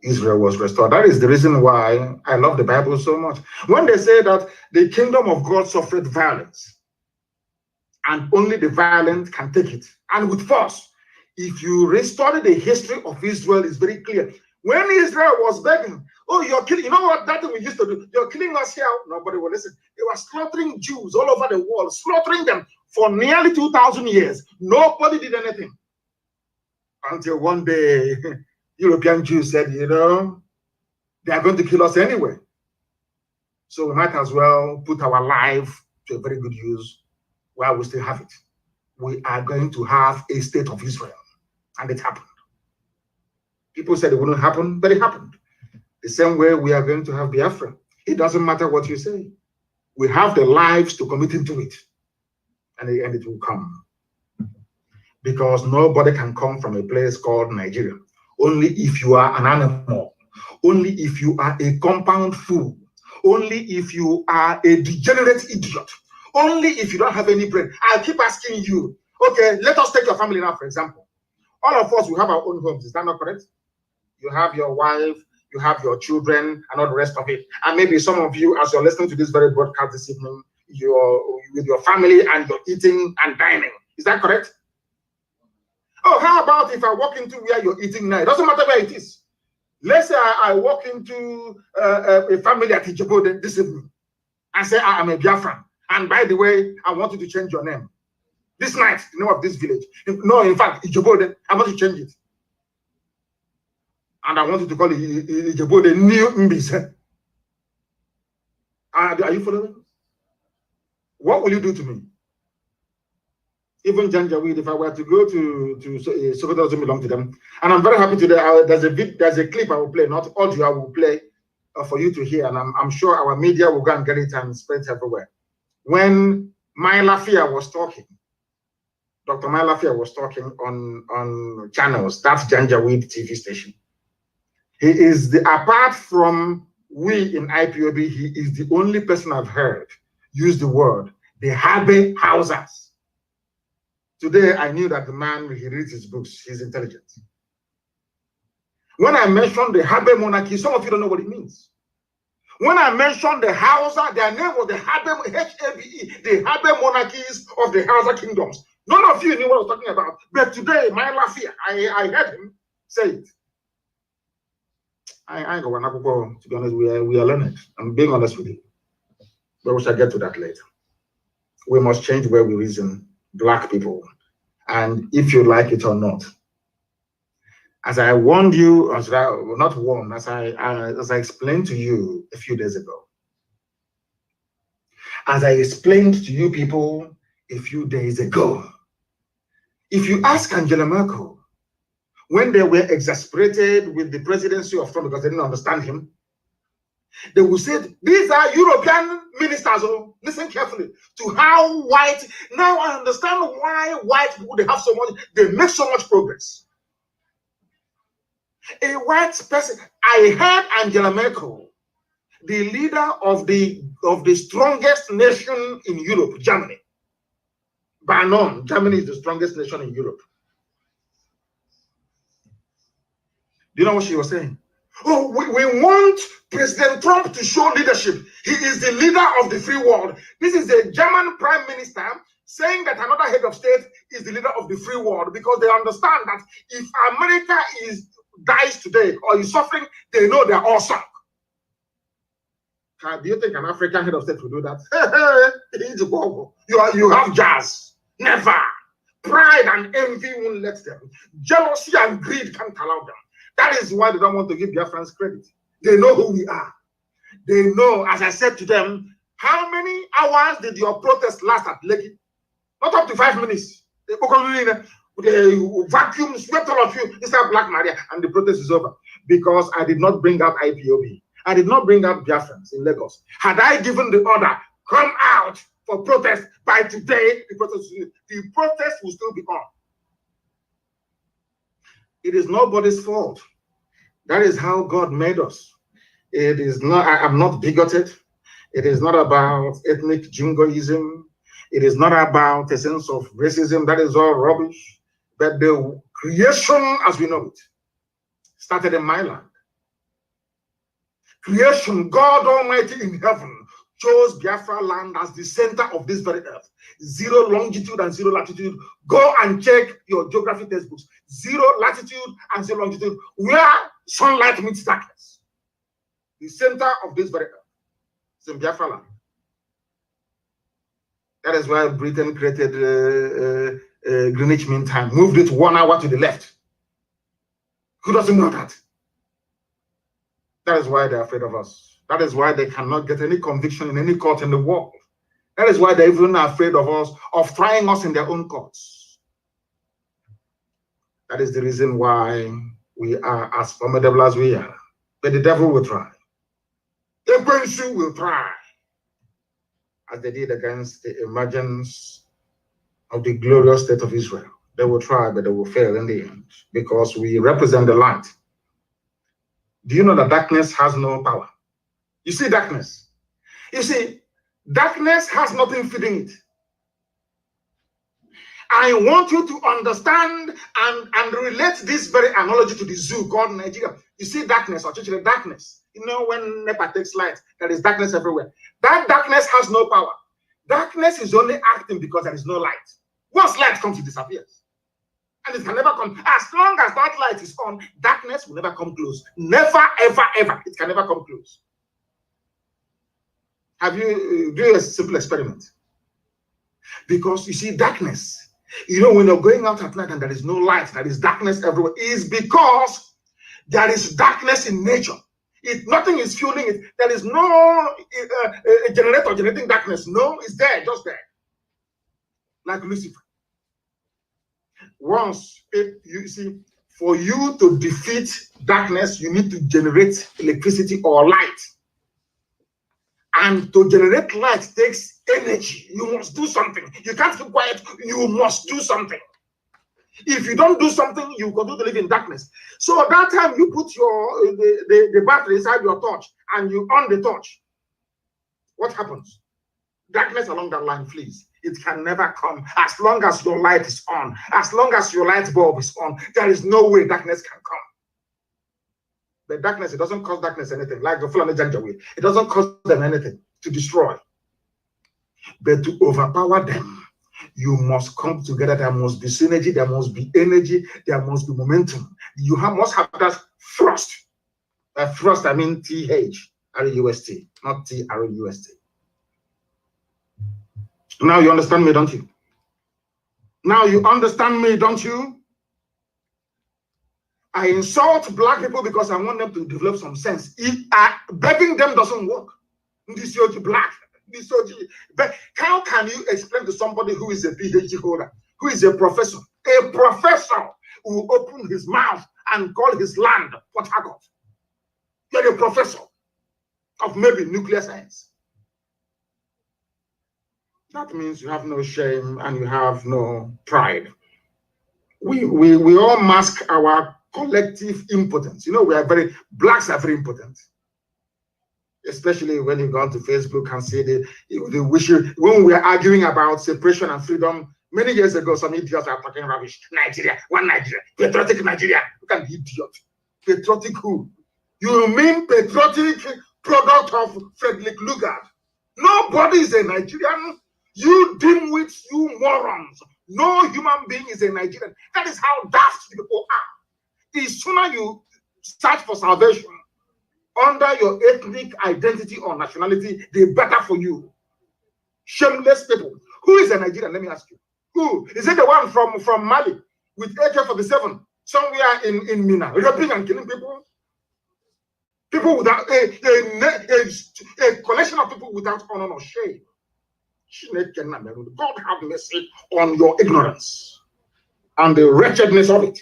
Israel was restored. That is the reason why I love the Bible so much. When they say that the kingdom of God suffered violence, and only the violent can take it, and with force. If you restore the history of Israel, it's very clear. When Israel was begging, oh, you're killing, you know what that thing we used to do? You're killing us here. Nobody will listen. They were slaughtering Jews all over the world, slaughtering them for nearly 2,000 years. Nobody did anything. Until one day, European Jews said, you know, they are going to kill us anyway. So we might as well put our life to a very good use while we still have it. We are going to have a state of Israel. And it happened. People said it wouldn't happen, but it happened. The same way we are going to have Biafra. It doesn't matter what you say. We have the lives to commit into it. And it will come. Because nobody can come from a place called Nigeria. Only if you are an animal. Only if you are a compound fool. Only if you are a degenerate idiot. Only if you don't have any brain. I keep asking you, okay, let us take your family now, for example. All of us, we have our own homes. Is that not correct? You have your wife, you have your children, and all the rest of it. And maybe some of you, as you're listening to this very broadcast this evening, you're with your family and you're eating and dining. Is that correct? Oh, how about if I walk into where you're eating now? It doesn't matter where it is. Let's say I walk into a family at Ipob this evening and say, I am a Biafran. And by the way, I want you to change your name. This night, the name of this village. No, in fact, Ipob, I want to change it. And I want you to call it Ipob the New Mbise. Are you following? What will you do to me? Even Janjaweed, if I were to go to Sokoto, doesn't belong to them. And I'm very happy today. There's a clip I will play, not audio I will play for you to hear. And I'm sure our media will go and get it and spread it everywhere. When Lafia was talking, Dr. Lafia was talking on channels, that's Janjaweed TV station. He is apart from we in IPOB, he is the only person I've heard use the word, the Habe Hausers. Today, I knew that the man, he reads his books, he's intelligent. When I mentioned the Habe monarchy, some of you don't know what it means. When I mentioned the Hausa, their name was the Habe, H-A-B-E, the Habe monarchies of the Hausa kingdoms. None of you knew what I was talking about. But today, my Lafia, I heard him say it. I ain't going to go, to be honest, we are learned. I'm being honest with you. But we shall get to that later. We must change where we reason, Black people. And if you like it or not, as I warned you, as I not warned, as I explained to you a few days ago, as I explained to you people a few days ago, if you ask Angela Merkel, when they were exasperated with the presidency of Trump because they didn't understand him, they will say, these are European ministers, oh, listen carefully to how white, now I understand why white people, they have so much, they make so much progress. A white person, I heard Angela Merkel the leader of the strongest nation in Europe, Germany. By none, Germany is the strongest nation in Europe. Do you know what she was saying? Oh, we want President Trump to show leadership. He is the leader of the free world. This is the German prime minister saying that another head of state is the leader of the free world, because they understand that if America dies today or is suffering, they know they're all sunk. Do you think an African head of state will do that? You have jazz. Never. Pride and envy won't let them. Jealousy and greed can't allow them. That is why they don't want to give Biafrans credit. They know who we are. They know, as I said to them, how many hours did your protest last at Lekki? Not up to 5 minutes. They vacuum swept all of you inside Black Maria, and the protest is over. Because I did not bring out IPOB. I did not bring out Biafrans in Lagos. Had I given the order, come out for protest, by today, the protest will still be on. It is nobody's fault. That is how God made us. It is not, I'm not bigoted. It is not about ethnic jingoism. It is not about a sense of racism. That is all rubbish. But the creation as we know it started in my land. Creation, God Almighty in heaven chose Biafra land as the center of this very earth. 0 longitude and 0 latitude. Go and check your geography textbooks. 0 latitude and 0 longitude, where sunlight meets darkness. The center of this very earth is in Biafra land. That is why Britain created Greenwich Mean Time, moved it 1 hour to the left. Who doesn't know that? That is why they're afraid of us. That is why they cannot get any conviction in any court in the world. That is why they're even afraid of us, of trying us in their own courts. That is the reason why we are as formidable as we are. But the devil will try. The Ekwensu will try, as they did against the emergence of the glorious state of Israel. They will try, but they will fail in the end, because we represent the light. Do you know that darkness has no power? You see darkness. You see, darkness has nothing feeding it. I want you to understand and relate this very analogy to the zoo called Nigeria. You see darkness, or darkness. You know, when NEPA takes light, there is darkness everywhere. That darkness has no power. Darkness is only acting because there is no light. Once light comes, it disappears. And it can never come. As long as that light is on, darkness will never come close. Never, ever, ever. It can never come close. Have you do a simple experiment? Because you see, darkness, you know, when you're going out at night and there is no light, there is darkness everywhere, is because there is darkness in nature. Nothing is fueling it. There is no generator generating darkness. No, it's there, just there. Like Lucifer. Once, you see, for you to defeat darkness, you need to generate electricity or light. And to generate light takes energy. You must do something. You can't keep quiet. You must do something. If you don't do something, you continue to live in darkness. So at that time, you put the battery inside your torch and you on the torch. What happens? Darkness along that line flees. It can never come as long as your light is on. As long as your light bulb is on, there is no way darkness can come. The darkness, it doesn't cause darkness anything. Like the Fulani Janjaweed, it doesn't cause them anything to destroy. But to overpower them, you must come together. There must be synergy, there must be energy, there must be momentum. You must have that thrust. By thrust, I mean T-H-R-U-S-T, not T-R-U-S-T. Now you understand me, don't you? Now you understand me, don't you? I insult black people because I want them to develop some sense. Begging them doesn't work. This is black. But how can you explain to somebody who is a PhD holder, who is a professor? A professor who will open his mouth and call his land Port Harcourt. You're a professor of maybe nuclear science. That means you have no shame and you have no pride. We all mask our collective impotence. You know, blacks are very impotent. especially when you go onto Facebook and see the wish you, when we are arguing about separation and freedom many years ago, some idiots are talking rubbish. Nigeria, one Nigeria, patriotic Nigeria. Look at the idiot. Patriotic who? You mean patriotic product of Frederick Lugard? Nobody is a Nigerian. You dimwits, you morons. No human being is a Nigerian. That is how daft people are. The sooner you search for salvation under your ethnic identity or nationality, the better for you. Shameless people. Who is a Nigerian? Let me ask you. Who? Is it the one from Mali with AK-47 somewhere in Mina, raping and killing people? People without a collection of people without honor or shame. God have mercy on your ignorance and the wretchedness of it.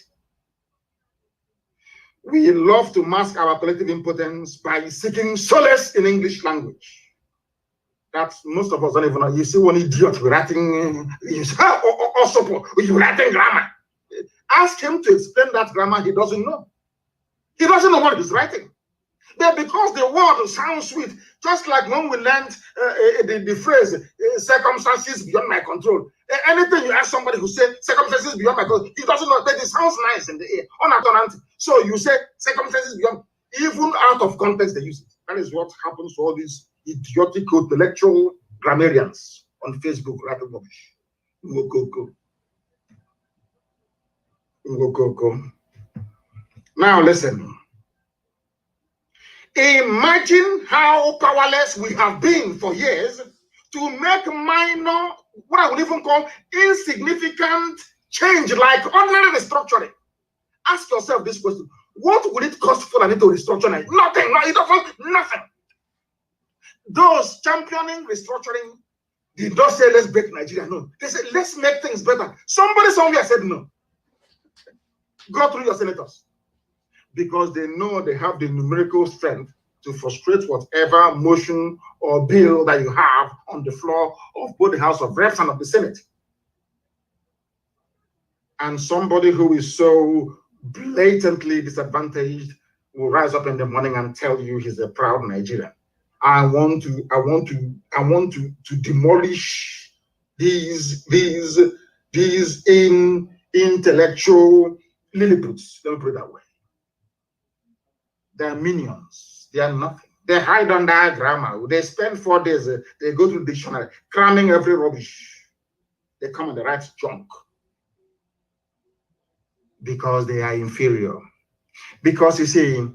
We love to mask our collective impotence by seeking solace in English language. That's most of us don't even know. You see one idiot writing, writing grammar. Ask him to explain that grammar. He doesn't know. He doesn't know what he's writing. But because the word sounds sweet, just like when we learned the phrase circumstances beyond my control. Anything you ask somebody who says circumstances beyond my control, he doesn't know, but it sounds nice in the ear. So you say circumstances beyond, even out of context they use it. That is what happens to all these idiotic intellectual grammarians on Facebook writing rubbish. Now listen. Imagine how powerless we have been for years to make minor, what I would even call insignificant change, like ordinary restructuring. Ask yourself this question: what would it cost for an to restructure? Nothing. No, it doesn't. Nothing. Those championing restructuring did not say let's break Nigeria. No, they said let's make things better. Somebody somewhere said no. Go through your senators, because they know they have the numerical strength to frustrate whatever motion or bill that you have on the floor of both the House of Reps and of the Senate. And somebody who is so blatantly disadvantaged will rise up in the morning and tell you he's a proud Nigerian. I want to demolish these intellectual Lilliputs. Let me put it that way. They're minions. They are nothing. They hide under grammar. They spend 4 days. They go to the dictionary, cramming every rubbish. They come and they write junk because they are inferior. Because you see,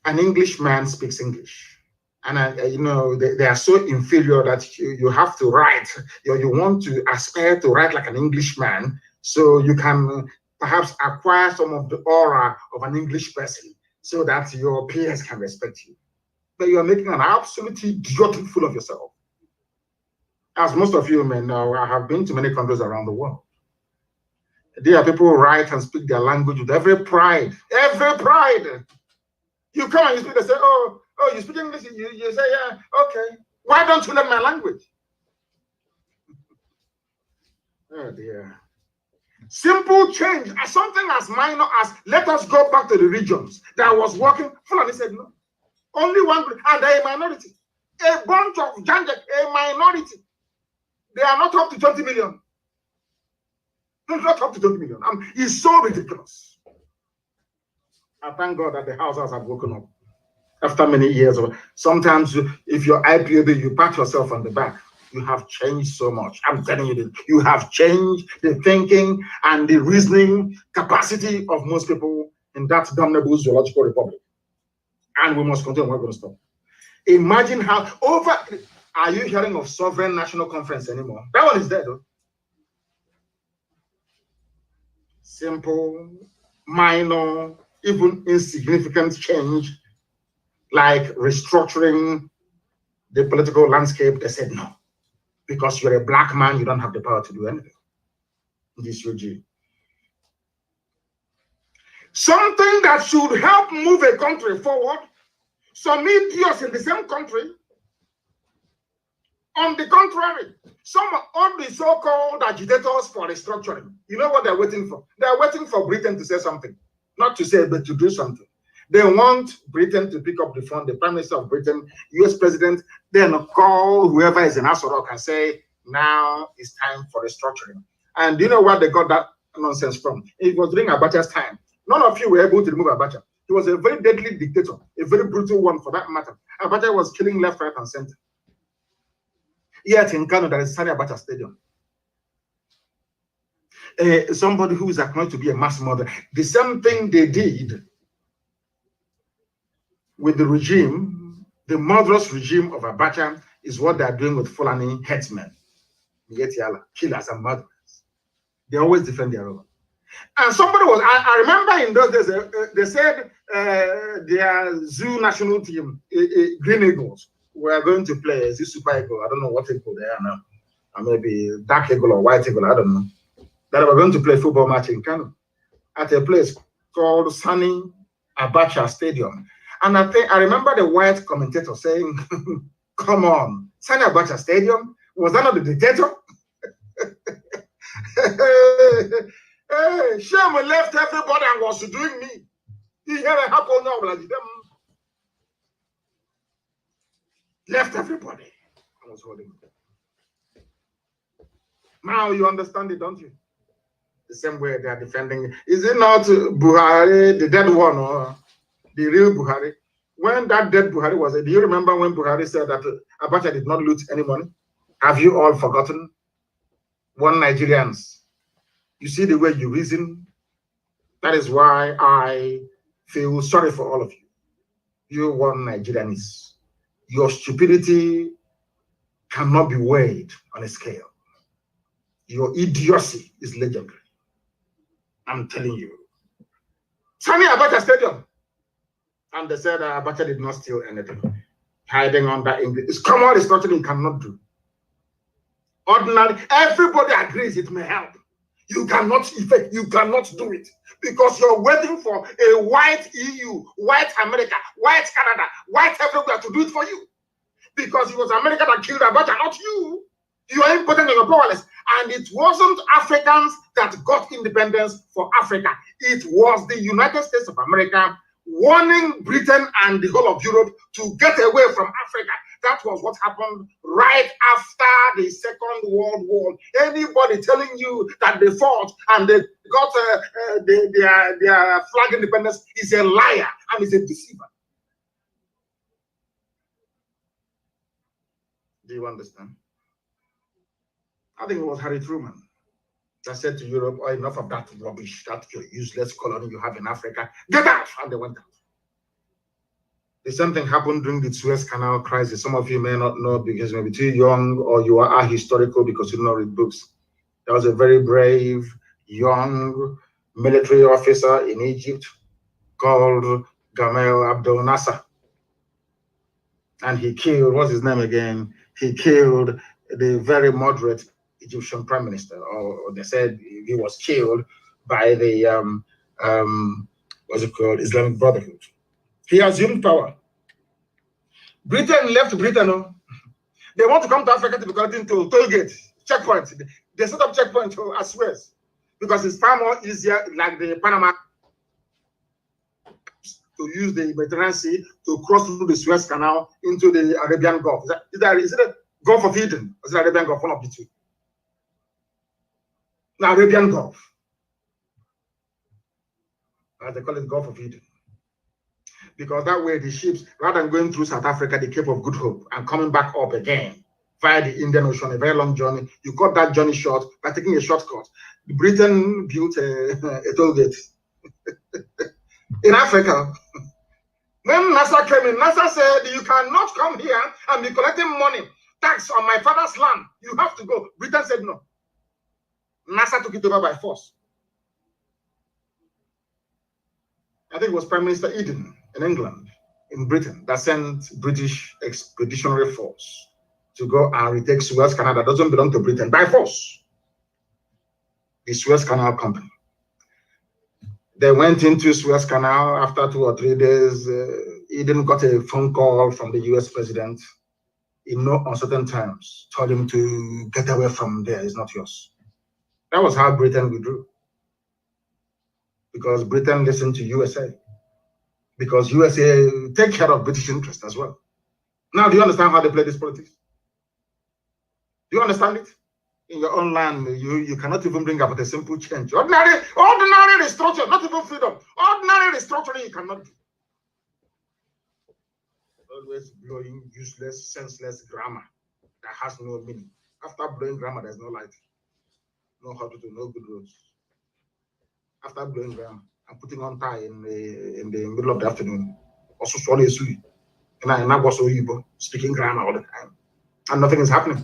an Englishman speaks English, and they are so inferior that you have to write. You want to aspire to write like an Englishman, so you can perhaps acquire some of the aura of an English person, so that your peers can respect you. But you are making an absolutely idiotic fool of yourself. As most of you may know, I have been to many countries around the world. There are people who write and speak their language with every pride. Every pride. You come and you speak, they say, oh, you speak English? You say, yeah, okay. Why don't you learn my language? Oh dear. Simple change, something as minor as let us go back to the regions that was working. Fulani said no. Only one group, and they're a minority. A bunch of Janjak, a minority. They are not up to 20 million. They're not up to 20 million. It's so ridiculous. I thank God that the houses have woken up after many years. Sometimes, if you're IPOB, you pat yourself on the back. You have changed so much. I'm telling you this. You have changed the thinking and the reasoning capacity of most people in that damnable zoological republic. And we must continue. We're going to stop. Imagine how are you hearing of sovereign national conference anymore? That one is dead, though. Simple, minor, even insignificant change, like restructuring the political landscape. They said no. Because you're a black man, you don't have the power to do anything in this regime. Something that should help move a country forward, some idiots in the same country, on the contrary, some of the so-called agitators for restructuring, you know what they're waiting for? They're waiting for Britain to say something. Not to say, but to do something. They want Britain to pick up the phone, the Prime Minister of Britain, US President, then call whoever is in Asorok and say, now it's time for restructuring. And do you know where they got that nonsense from? It was during Abacha's time. None of you were able to remove Abacha. He was a very deadly dictator, a very brutal one for that matter. Abacha was killing left, right, and center. Yet in Kano, there is Sani Abacha Stadium. Somebody who is acknowledged to be a mass murderer. The same thing they did with the regime, the murderous regime of Abacha, is what they are doing with Fulani headsmen, killers and murderers. They always defend their own. And somebody was, I remember in those days, they said their zoo national team, Green Eagles, were going to play as a Super Eagle. I don't know what eagle they are now. Or maybe Dark Eagle or White Eagle, I don't know. That they were going to play a football match in Kano at a place called Sani Abacha Stadium. And I remember the white commentator saying, come on, Sani Abacha Stadium? Was that not the dictator? Hey, Shem left everybody and was doing me. He had a happen now, like them. Left everybody and was holding me. Now you understand it, don't you? The same way they are defending. Is it not Buhari, the dead one, or the real Buhari? When that dead Buhari was, do you remember when Buhari said that Abacha did not loot any money? Have you all forgotten? One Nigerians. You see the way you reason? That is why I feel sorry for all of you. You one Nigerians. Your stupidity cannot be weighed on a scale. Your idiocy is legendary. I'm telling you. Sani Abacha Stadium. And they said Abacha did not steal anything. Hiding under English. It's common restructuring you cannot do. Ordinary, everybody agrees it may help. You cannot do it because you're waiting for a white EU, white America, white Canada, white everywhere to do it for you. Because it was America that killed Abacha, not you. You are impotent and you're powerless. And it wasn't Africans that got independence for Africa. It was the United States of America warning Britain and the whole of Europe to get away from Africa. That was what happened right after the Second World War. Anybody telling you that they fought and they got their flag independence is a liar and is a deceiver. Do you understand? I think it was Harry Truman that said to Europe, oh, enough of that rubbish, that your useless colony you have in Africa. Get out! And they went out. The same thing happened during the Suez Canal crisis. Some of you may not know because you may be too young or you are ahistorical because you don't read books. There was a very brave, young military officer in Egypt called Gamal Abdel Nasser. And he killed, what's his name again? He killed the very moderate Egyptian prime minister, or they said he was killed by the, what's it called, Islamic Brotherhood. He assumed power. Britain left Britain. Oh. They want to come to Africa to be connecting to toll gate, checkpoint. They set up checkpoint as Suez because it's far more easier, like the Panama, to use the Mediterranean Sea to cross through the Suez Canal into the Arabian Gulf. Is it a Gulf of Eden? Or is it Arabian Gulf? One of the two. The Arabian Gulf. As they call it, Gulf of Eden. Because that way the ships, rather than going through South Africa, the Cape of Good Hope, and coming back up again via the Indian Ocean, a very long journey, you cut that journey short by taking a shortcut. Britain built a toll gate in Africa. When NASA came in, NASA said, you cannot come here and be collecting money, tax on my father's land. You have to go. Britain said no. NASA took it over by force. I think it was Prime Minister Eden in England, in Britain, that sent British expeditionary force to go and retake Suez Canal that doesn't belong to Britain by force. The Suez Canal Company. They went into Suez Canal after 2 or 3 days. Eden got a phone call from the US president in no uncertain terms, told him to get away from there, it's not yours. That was how Britain withdrew. Because Britain listened to USA. because USA take care of British interests as well. Now, do you understand how they play this politics? Do you understand it? In your own land, you cannot even bring about a simple change. Ordinary restructuring, not even freedom. Ordinary restructuring you cannot do. Always blowing useless, senseless grammar that has no meaning. After blowing grammar, there's no light. No how to do, no good roads. After blowing grammar, I'm putting on tie in the middle of the afternoon. Also, swallow a sweet. And I was so speaking grammar all the time. And nothing is happening.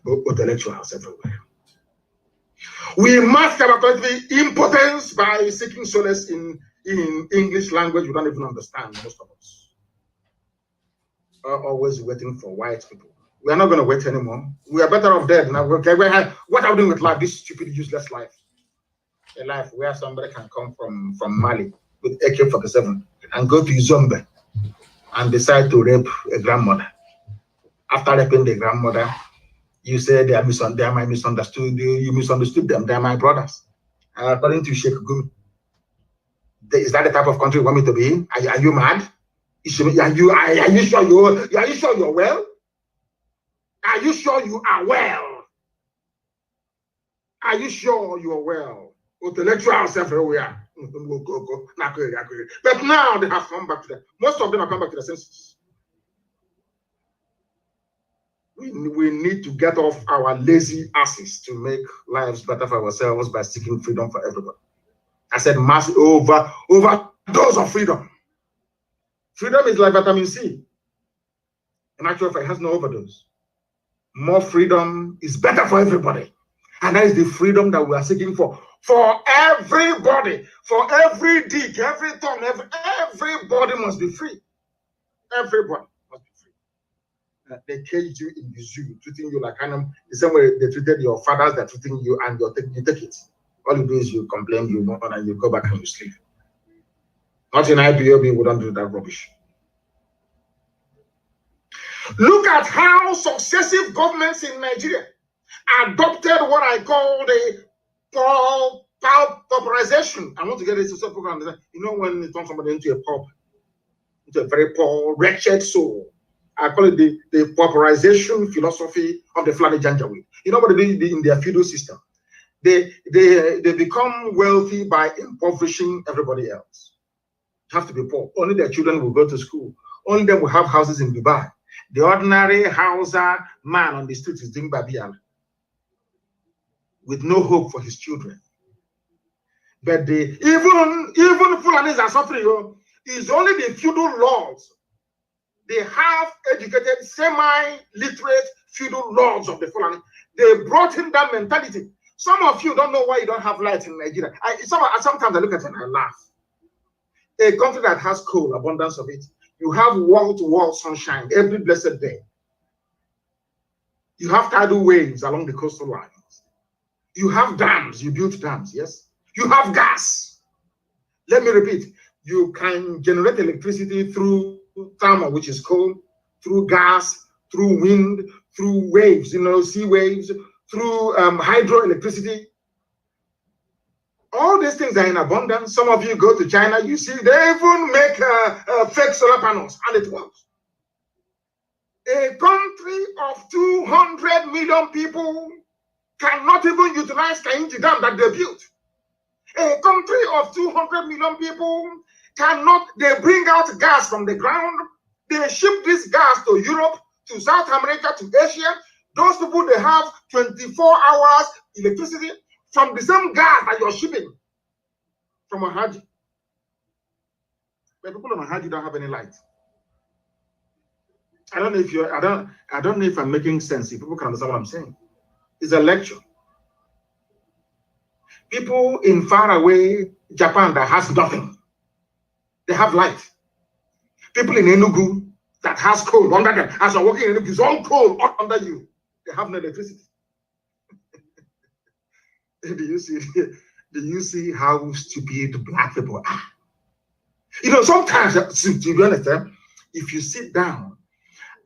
Intellectuals everywhere. We mask our impotence by seeking solace in English language we don't even understand, most of us. Are always waiting for white people. We are not going to wait anymore. We are better off dead now. Okay, what are we doing with life? This stupid, useless life. A life where somebody can come from Mali with AK-47 and go to Zombe and decide to rape a grandmother. After raping the grandmother, you say they are misunderstood. You misunderstood them. They are my brothers. According to Sheikh Gumi, is that the type of country you want me to be in? Are you mad? Are you sure you're well? Are you sure you are well? Are you sure you are well? Intellectuals everywhere. But now they have come back to that. Most of them have come back to the senses. We need to get off our lazy asses to make lives better for ourselves by seeking freedom for everybody. I said mass overdose of freedom. Freedom is like vitamin C. In actual fact, it has no overdose. More freedom is better for everybody. And that is the freedom that we are seeking for everybody, for every dick, every tongue, everybody must be free. Everybody must be free. They caged you in the zoo, treating you like animal. The same way they treated your fathers, they're treating you, and you take it. All you do is you complain, you mourn, and you go back and you sleep. Not in IPOB, we don't do that rubbish. Look at how successive governments in Nigeria adopted what I call the pauperization. I want to get it to some people understand. You know, when you turn somebody into a pauper, into a very poor, wretched soul, I call it the pauperization philosophy of the Fulani Janjaweed. You know what they do in their feudal system? They become wealthy by impoverishing everybody else. You have to be poor. Only their children will go to school. Only them will have houses in Dubai. The ordinary Hausa man on the street is doing Babial with no hope for his children. But even Fulanis are suffering. It's only the feudal lords. They have educated, semi-literate feudal lords of the Fulani. They brought in that mentality. Some of you don't know why you don't have light in Nigeria. Sometimes I look at it and I laugh. A country that has coal, abundance of it, you have wall-to-wall sunshine every blessed day. You have tidal waves along the coastal lines. You have dams, you built dams, yes? You have gas. Let me repeat, you can generate electricity through thermal, which is coal, through gas, through wind, through waves, sea waves, through hydroelectricity. All these things are in abundance. Some of you go to China, you see they even make fake solar panels, and it works. A country of 200 million people cannot even utilize Kainji Dam that they built. A country of 200 million people cannot, they bring out gas from the ground, they ship this gas to Europe, to South America, to Asia. Those people, they have 24 hours electricity from the same gas that you're shipping from Ahaji. But people on Ahaji don't have any light. I don't know if I'm making sense. If people can understand what I'm saying. It's a lecture. People in faraway Japan that has nothing, they have light. People in Enugu that has coal under them, as you're working in Enugu, it's all coal under you. They have no electricity. Do you see how stupid black people are? Sometimes, to be honest, if you sit down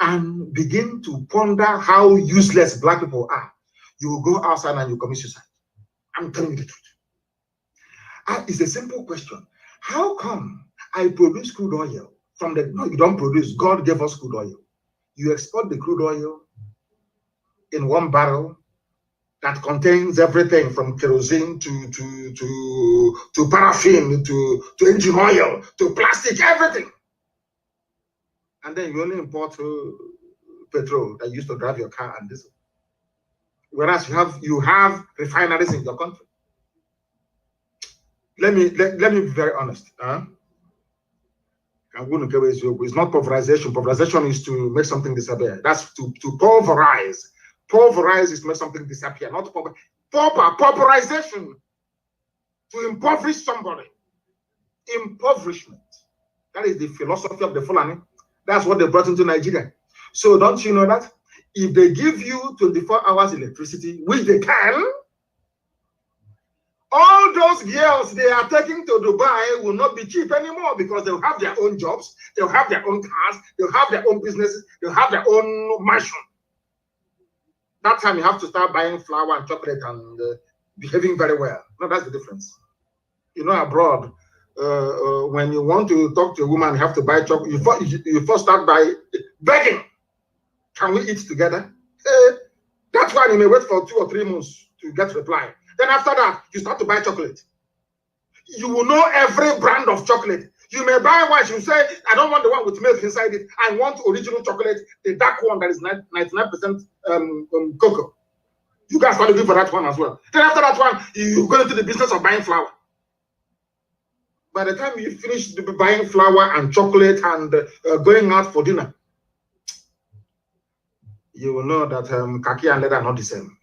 and begin to ponder how useless black people are, you will go outside and you commit suicide. I'm telling you the truth. It's a simple question. How come I produce crude oil from the, no, you don't produce. God gave us crude oil. You export the crude oil in one barrel that contains everything from kerosene to paraffin to engine oil to plastic, everything. And then you only import petrol that you used to drive your car and diesel. Whereas you have refineries in your country. Let me be very honest. It's not pulverization. Pulverization is to make something disappear. That's to pulverize. Pulverize is to make something disappear, not pulverization. To impoverish somebody. Impoverishment. That is the philosophy of the Fulani. That's what they brought into Nigeria. So don't you know that? If they give you 24 hours electricity, which they can, all those girls they are taking to Dubai will not be cheap anymore because they'll have their own jobs, they'll have their own cars, they'll have their own businesses, they'll have their own mansion. That time you have to start buying flour and chocolate and behaving very well. No, that's the difference. You know, abroad, when you want to talk to a woman, you have to buy chocolate. You first start by begging. Can we eat together? That's why you may wait for 2 or 3 months to get reply. Then after that, you start to buy chocolate. You will know every brand of chocolate. You may buy one, you say, I don't want the one with milk inside it. I want original chocolate, the dark one that is 99% cocoa. You guys want to go for that one as well. Then after that one, you go into the business of buying flour. By the time you finish buying flour and chocolate and going out for dinner, you will know that kaki and leather are not the same.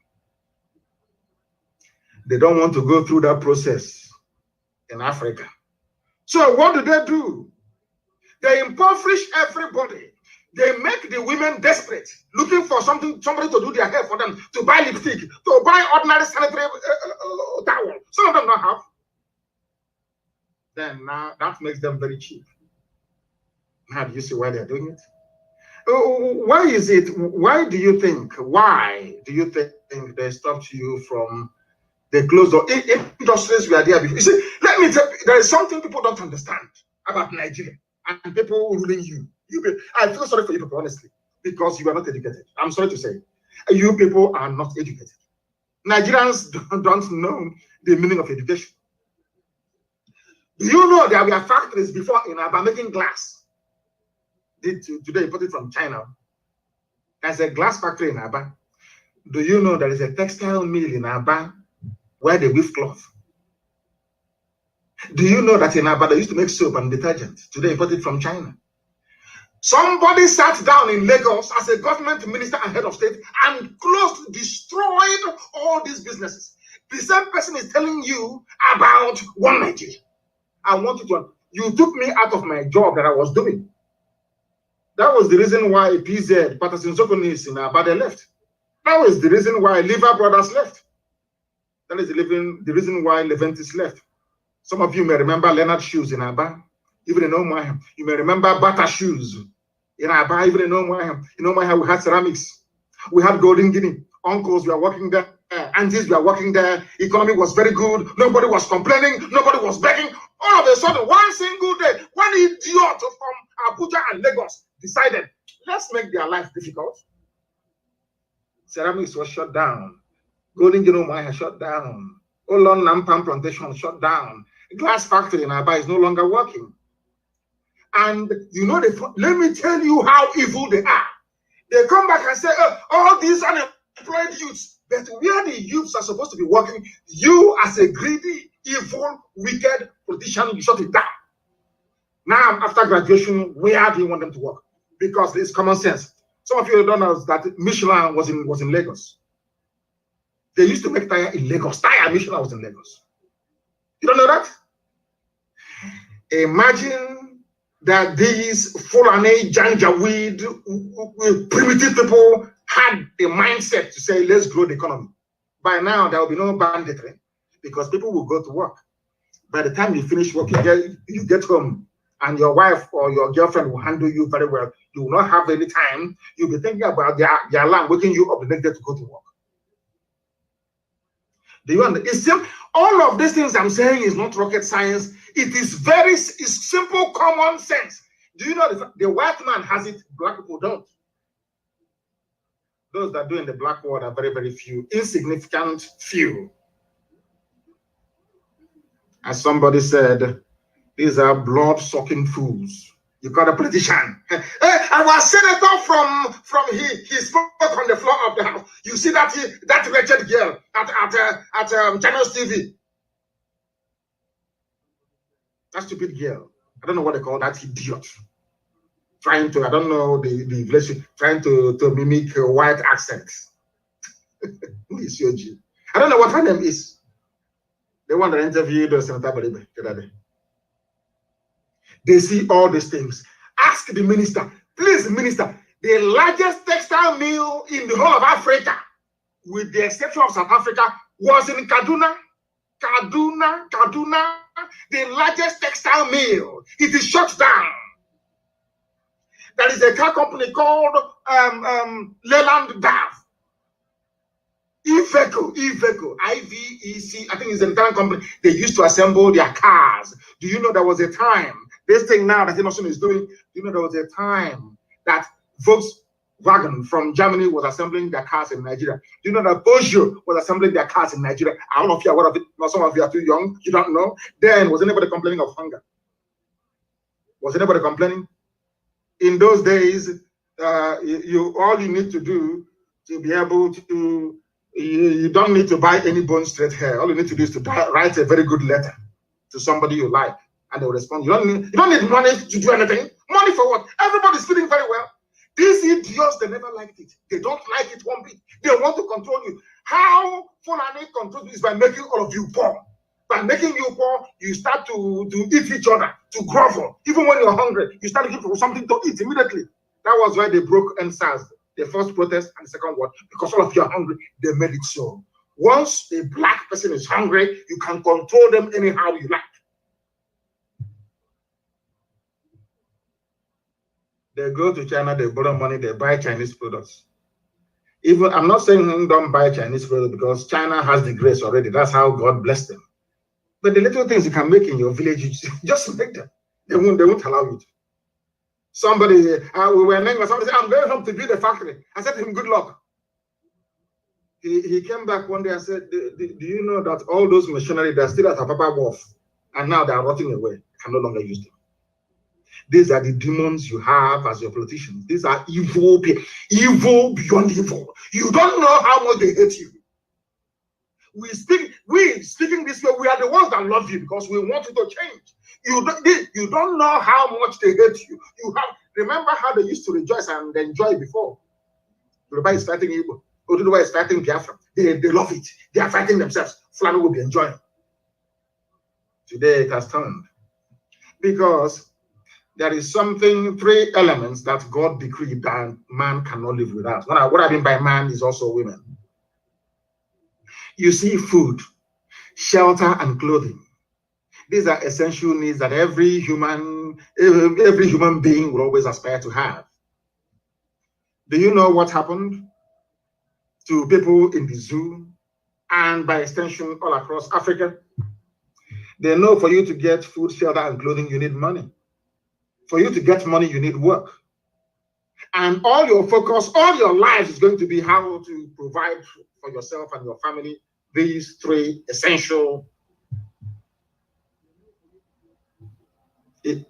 They don't want to go through that process in Africa. So what do? They impoverish everybody. They make the women desperate, looking for somebody to do their hair for them, to buy lipstick, to buy ordinary sanitary towel. Some of them don't have. Then now that makes them very cheap. Now do you see why they're doing it? Why is it? Why do you think they stopped you from the closed door? Industries were there before. You see, let me tell you, there is something people don't understand about Nigeria and people ruling you. I feel sorry for you people, honestly, because you are not educated. I'm sorry to say. You people are not educated. Nigerians don't know the meaning of education. Do you know there were factories before in Aba making glass? Today imported from China. There's a glass factory in Aba. Do you know there is a textile mill in Aba where they weave cloth? Do you know that in Aba they used to make soap and detergent? Today imported from China. Somebody sat down in Lagos as a government minister and head of state and destroyed all these businesses. The same person is telling you about one Nigeria. I want you took me out of my job that I was doing. That was the reason why PZ, Patterson Zokonis in Aba, they left. That was the reason why Lever Brothers left. That is the reason why Leventis left. Some of you may remember Leonard Shoes in Aba, even in Omaham. You may remember Bata Shoes in Aba, even in Omaham. In Omaham, we had ceramics. We had Golden Guinea. Uncles were working there. Aunties were working there. Economy was very good. Nobody was complaining. Nobody was begging. All of a sudden, one single day, one idiot from Abuja and Lagos decided, let's make their life difficult. Ceramics was shut down. Golden Guinea shut down. Olon Nampam plantation shut down. Glass factory in Aba is no longer working. And you know, let me tell you how evil they are. They come back and say, all these unemployed youths, but where the youths are supposed to be working, you as a greedy, evil, wicked politician, you shut it down. Now, after graduation, where do you want them to work? Because it's common sense. Some of you don't know that Michelin was in Lagos. They used to make tire in Lagos. Michelin was in Lagos. You don't know that? Imagine that these Fulani, Janjaweed, primitive people had the mindset to say, let's grow the economy. By now, there will be no banditry because people will go to work. By the time you finish working, you get home and your wife or your girlfriend will handle you very well. You will not have any time. You'll be thinking about their alarm waking you up the next day to go to work. Do you understand? All of these things I'm saying is not rocket science. It is it's simple common sense. Do you know the white man has it, black people don't? Those that do in the black world are very, very few, insignificant few. As somebody said, these are blood-sucking fools. You got a politician. Our senator from he spoke on the floor of the house. You see that that wretched girl at Channels TV. That stupid girl. I don't know what they call that idiot. Trying to, I don't know the English, trying to mimic a white accent. I don't know what her name is. The one that interviewed Senator Baribe the other day. They see all these things. Ask the minister, please, minister, the largest textile mill in the whole of Africa, with the exception of South Africa, was in Kaduna. Kaduna, the largest textile mill. It is shut down. There is a car company called Leland Dav. Iveco, IVEC, I think it's an Italian company. They used to assemble their cars. Do you know there was a time, this thing now that Emerson is doing, do you know there was a time that Volkswagen from Germany was assembling their cars in Nigeria? Do you know that Peugeot was assembling their cars in Nigeria? I don't know if you're aware of it. Now, some of you are too young, you don't know. Then, was anybody complaining of hunger? Was anybody complaining? In those days, all you need to do to be able to, you don't need to buy any bone straight hair. All you need to do is to write a very good letter to somebody you like, and they'll respond. You don't need money to do anything. Money for what? Everybody's feeling very well. These idiots, they never liked it. They don't like it one bit. They want to control you. How Fulani controls you is by making all of you poor. By making you poor, you start to eat each other, to grovel. Even when you're hungry, you start looking for something to eat immediately. That was why they broke NSAS, the first protest and the second one, because all of you are hungry. They made it so. Once a black person is hungry, you can control them anyhow you like. They go to China, they borrow money, they buy Chinese products. Even I'm not saying don't buy Chinese products because China has the grace already. That's how God blessed them. But the little things you can make in your village, you just make them. They won't allow you to. Somebody, we were naming, somebody said, I'm going home to build a factory. I said to him, good luck. He came back one day and said, do you know that all those machinery that are still at Apapa Wharf, and now they are rotting away, I can no longer use them. These are the demons you have as your politicians. These are evil people, evil beyond evil. You don't know how much they hate you. We speaking this way, we are the ones that love you because we want you to change. You don't know how much they hate you. Remember how they used to rejoice and enjoy before. Yoruba is fighting Igbo. Oduduwa is fighting Biafra. They love it. They are fighting themselves. Fulani will be enjoying. Today it has turned. Because there is three elements that God decreed that man cannot live without. What I mean by man is also women. You see, food, shelter, and clothing. These are essential needs that every human being will always aspire to have. Do you know what happened to people in the zoo and by extension all across Africa? They know for you to get food, shelter, and clothing, you need money. For you to get money, you need work. And all your focus, all your life is going to be how to provide for yourself and your family these three essential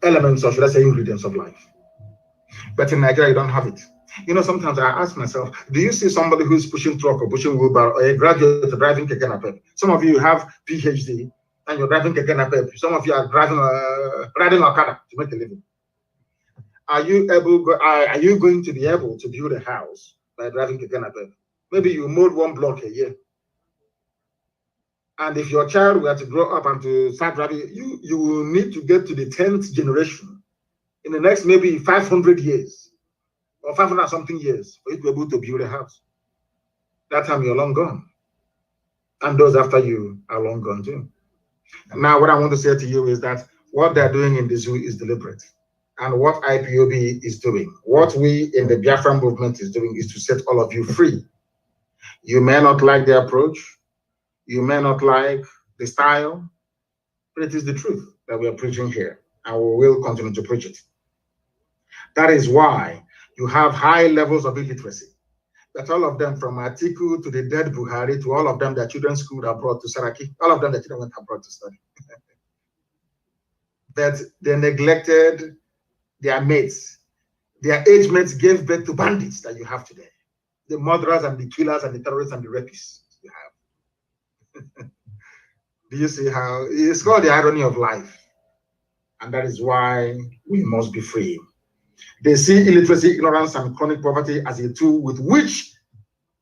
elements, or should I say ingredients of life. But in Nigeria, you don't have it. You know, sometimes I ask myself, do you see somebody who's pushing truck or pushing wheelbarrow, or a graduate driving keke napep? Some of you have PhD and you're driving keke napep. Some of you are riding Okada to make a living. Are you going to be able to build a house by driving keke napep? Maybe you mold one block a year. And if your child were to grow up and to start driving, you will need to get to the 10th generation in the next maybe 500 years or 500 something years for you to be able to build a house. That time you're long gone. And those after you are long gone too. And now what I want to say to you is that what they're doing in the zoo is deliberate. And what IPOB is doing, what we in the Biafra movement is doing, is to set all of you free. You may not like the approach. You may not like the style, but it is the truth that we are preaching here, and we will continue to preach it. That is why you have high levels of illiteracy. That all of them, from Atiku to the dead Buhari, to all of them, their children schooled abroad to Saraki, all of them, their children went abroad to study. That they neglected their mates. Their age mates gave birth to bandits that you have today. The murderers and the killers and the terrorists and the rapists you have. Do you see how it's called the irony of life? And that is why we must be free. They see illiteracy, ignorance, and chronic poverty as a tool with which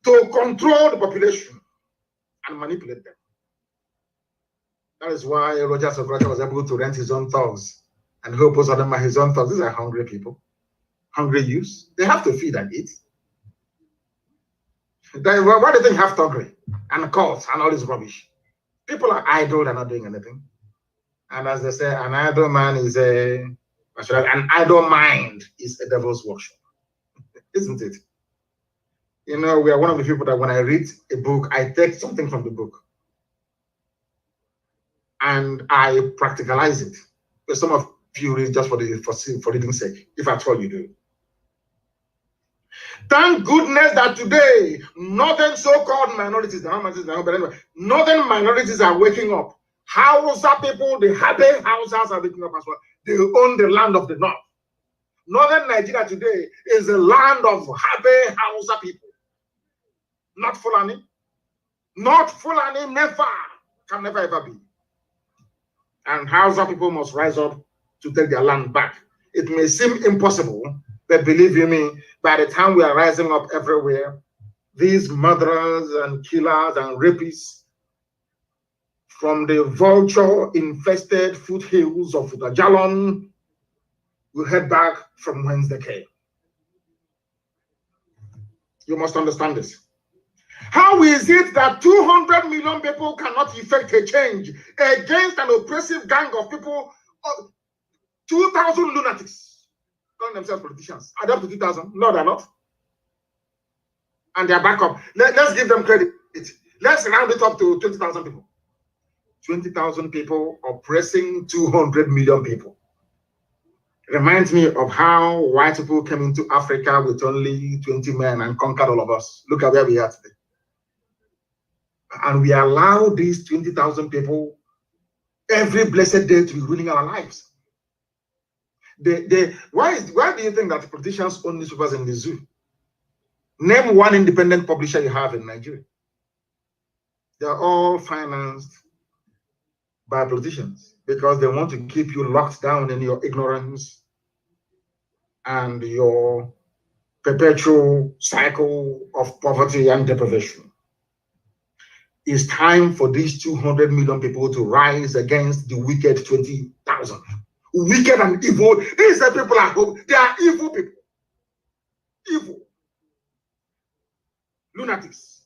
to control the population and manipulate them. That is why Roger Socrates was able to rent his own thugs, and who opposed them are his own thugs. These are hungry people, hungry youths. They have to feed and eat. Why do they have thuggery and cults and all this rubbish? People are idle, they're not doing anything. And as they say, an idle man is an idle mind is a devil's workshop, isn't it? You know, we are one of the people that when I read a book, I take something from the book and I practicalize it. But some of you read just for reading's sake, if at all you do. Thank goodness that today, northern so-called minorities, northern minorities are waking up. Hausa people, the Habe Hausas are waking up as well. They own the land of the north. Northern Nigeria today is the land of Habe Hausa people. Not Fulani. Not Fulani, never. Can never ever be. And Hausa people must rise up to take their land back. It may seem impossible, but believe you me, by the time we are rising up everywhere, these murderers and killers and rapists from the vulture-infested foothills of Jalon will head back from whence they came. You must understand this. How is it that 200 million people cannot effect a change against an oppressive gang of people, 2,000 lunatics, calling themselves politicians? Are they up to 2,000? No, they're not. And they're back up. Let's give them credit. Let's round it up to 20,000 people. 20,000 people oppressing 200 million people. Reminds me of how white people came into Africa with only 20 men and conquered all of us. Look at where we are today. And we allow these 20,000 people every blessed day to be ruining our lives. Why do you think that politicians own newspapers in the zoo? Name one independent publisher you have in Nigeria. They're all financed by politicians because they want to keep you locked down in your ignorance and your perpetual cycle of poverty and deprivation. It's time for these 200 million people to rise against the wicked 20,000. Wicked and evil. These are people at home. They are evil people. Evil. Lunatics.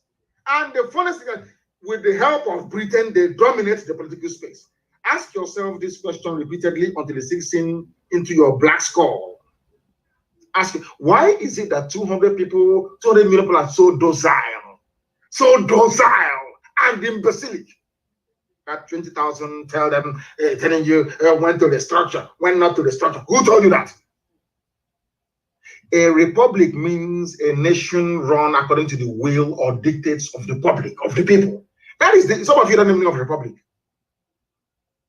And the funniest thing is, with the help of Britain, they dominate the political space. Ask yourself this question repeatedly until it sinks in into your black skull. Ask, why is it that 200 million people are so docile and imbecilic? That 20,000 telling you went to the structure, went not to the structure. Who told you that? A republic means a nation run according to the will or dictates of the public, of the people. That is some of you don't even know of republic.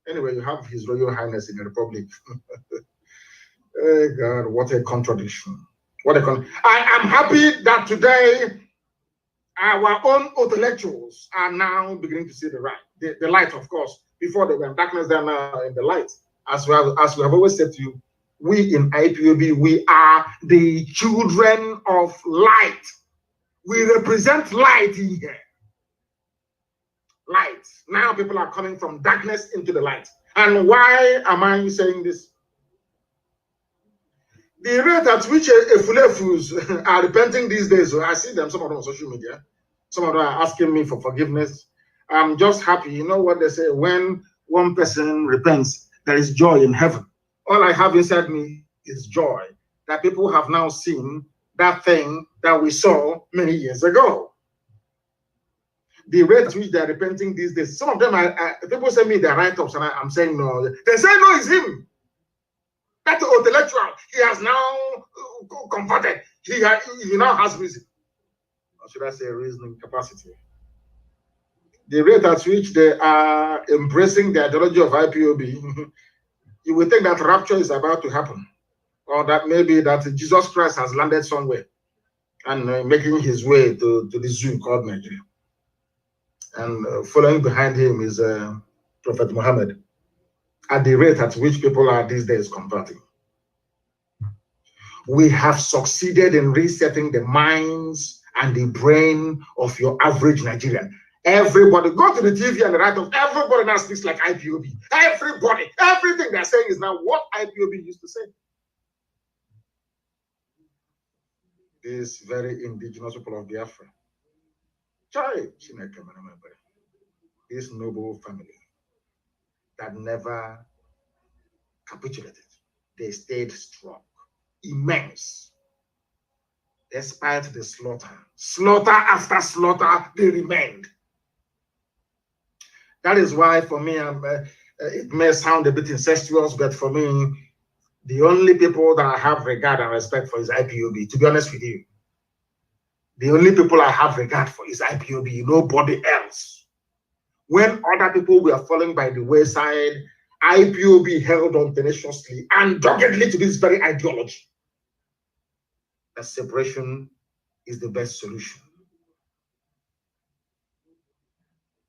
Anyway, you have His Royal Highness in the republic. Oh God, what a contradiction. I am happy that today our own intellectuals are now beginning to see the light, of course. Before they were in darkness, they are now in the light. As we have always said to you, we in IPOB, we are the children of light. We represent light in here. Light. Now people are coming from darkness into the light. And why am I saying this? The rate at which Efulefus are repenting these days, so I see them, some of them on social media, some of them are asking me for forgiveness. I'm just happy. You know what they say, when one person repents, there is joy in heaven. All I have inside me is joy that people have now seen that thing that we saw many years ago. the rate at which they are repenting these days. Some of them are people send me their write-ups, and I'm saying no. They say no, it's him. That intellectual, he has now converted. He now has reason. Or should I say reasoning capacity? The rate at which they are embracing the ideology of IPOB, you will think that rapture is about to happen, or that maybe that Jesus Christ has landed somewhere and making his way to the zoo called Nigeria. And following behind him is Prophet Muhammad, at the rate at which people are these days converting. We have succeeded in resetting the minds and the brain of your average Nigerian. Everybody, go to the TV and write off. Everybody now speaks like IPOB. Everybody, everything they're saying is now what IPOB used to say. This very indigenous people of Biafra, this noble family that never capitulated, they stayed strong, immense, despite the slaughter after slaughter, they remained. That is why, for me, it may sound a bit incestuous, but for me, the only people that I have regard and respect for is IPOB, to be honest with you. The only people I have regard for is IPOB, nobody else. When other people were falling by the wayside, IPOB held on tenaciously and doggedly to this very ideology. That separation is the best solution.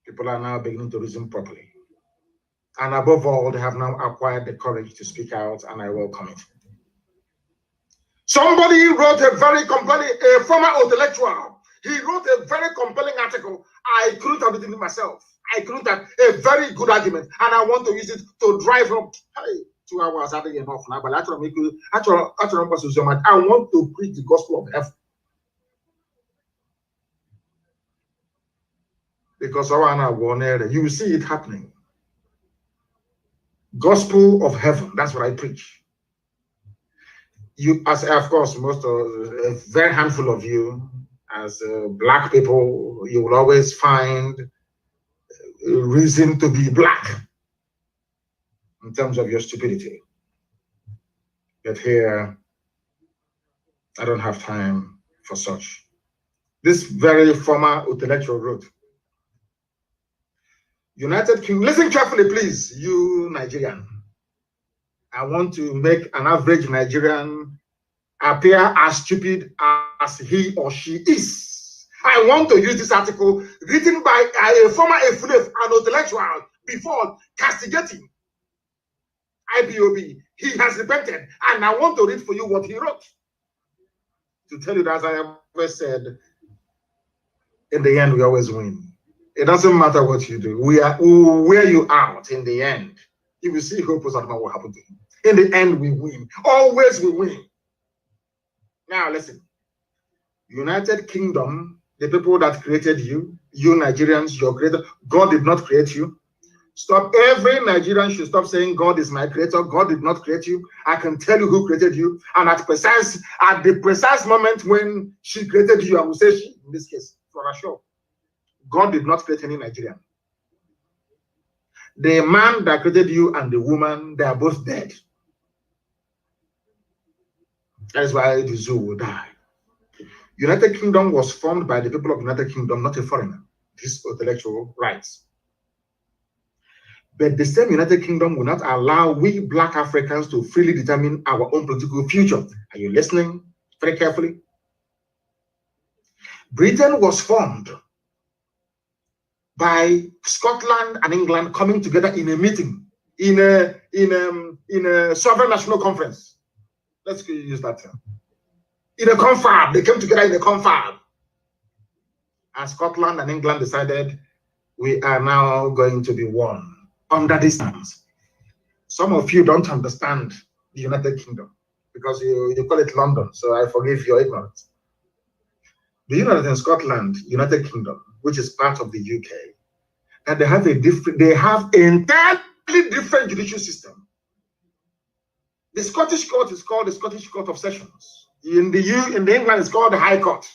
People are now beginning to reason properly. And above all, they have now acquired the courage to speak out, and I welcome it. Somebody wrote a very compelling, a former intellectual, he wrote a very compelling article. I couldn't have written it myself. I couldn't have a very good argument, and I want to use it to drive up. Hey, 2 hours, I think enough now, but I want to preach the gospel of heaven. Because you will see it happening. Gospel of heaven, that's what I preach. You, as of course, most of a very handful of you, as black people, you will always find a reason to be black in terms of your stupidity. But here, I don't have time for such. This very former intellectual wrote, United Kingdom, listen carefully, please, you Nigerian. I want to make an average Nigerian appear as stupid as he or she is. I want to use this article written by a former an intellectual before castigating IPOB. He has repented, and I want to read for you what he wrote. To tell you that, as I always said, in the end, we always win. It doesn't matter what you do. We will wear you out in the end. You will see hope was not what will happen to him. In the end, we win. Always we win. Now, listen. United Kingdom, the people that created you, you Nigerians, your creator, God did not create you. Stop. Every Nigerian should stop saying God is my creator. God did not create you. I can tell you who created you. And at the precise moment when she created you, I will say she, in this case, for sure. God did not create any Nigerian. The man that created you and the woman, they are both dead. That is why the zoo will die. United Kingdom was formed by the people of United Kingdom, not a foreigner. This intellectual rights. But the same United Kingdom will not allow we Black Africans to freely determine our own political future. Are you listening very carefully? Britain was formed by Scotland and England coming together in a meeting, in a sovereign national conference. Let's use that term. In a confab, they came together in a confab. And Scotland and England decided we are now going to be one under these terms. Some of you don't understand the United Kingdom because you call it London, so I forgive your ignorance. Do you know that in Scotland, United Kingdom, which is part of the UK, that they have entirely different judicial system. The Scottish court is called the Scottish Court of Sessions. In the England, it's called the High Court,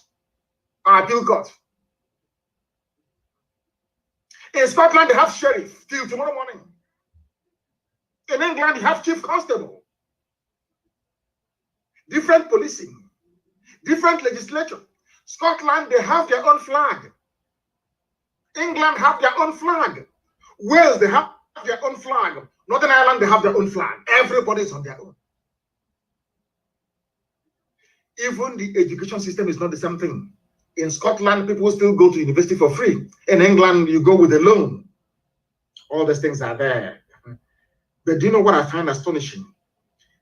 or Appeal Court. In Scotland, they have sheriff till tomorrow morning. In England, you have chief constable. Different policing, different legislature. Scotland, they have their own flag. England have their own flag. Wales, they have their own flag. Northern Ireland, they have their own flag. Everybody is on their own. Even the education system is not the same thing. In Scotland, people still go to university for free. In England, you go with a loan. All these things are there. But do you know what I find astonishing?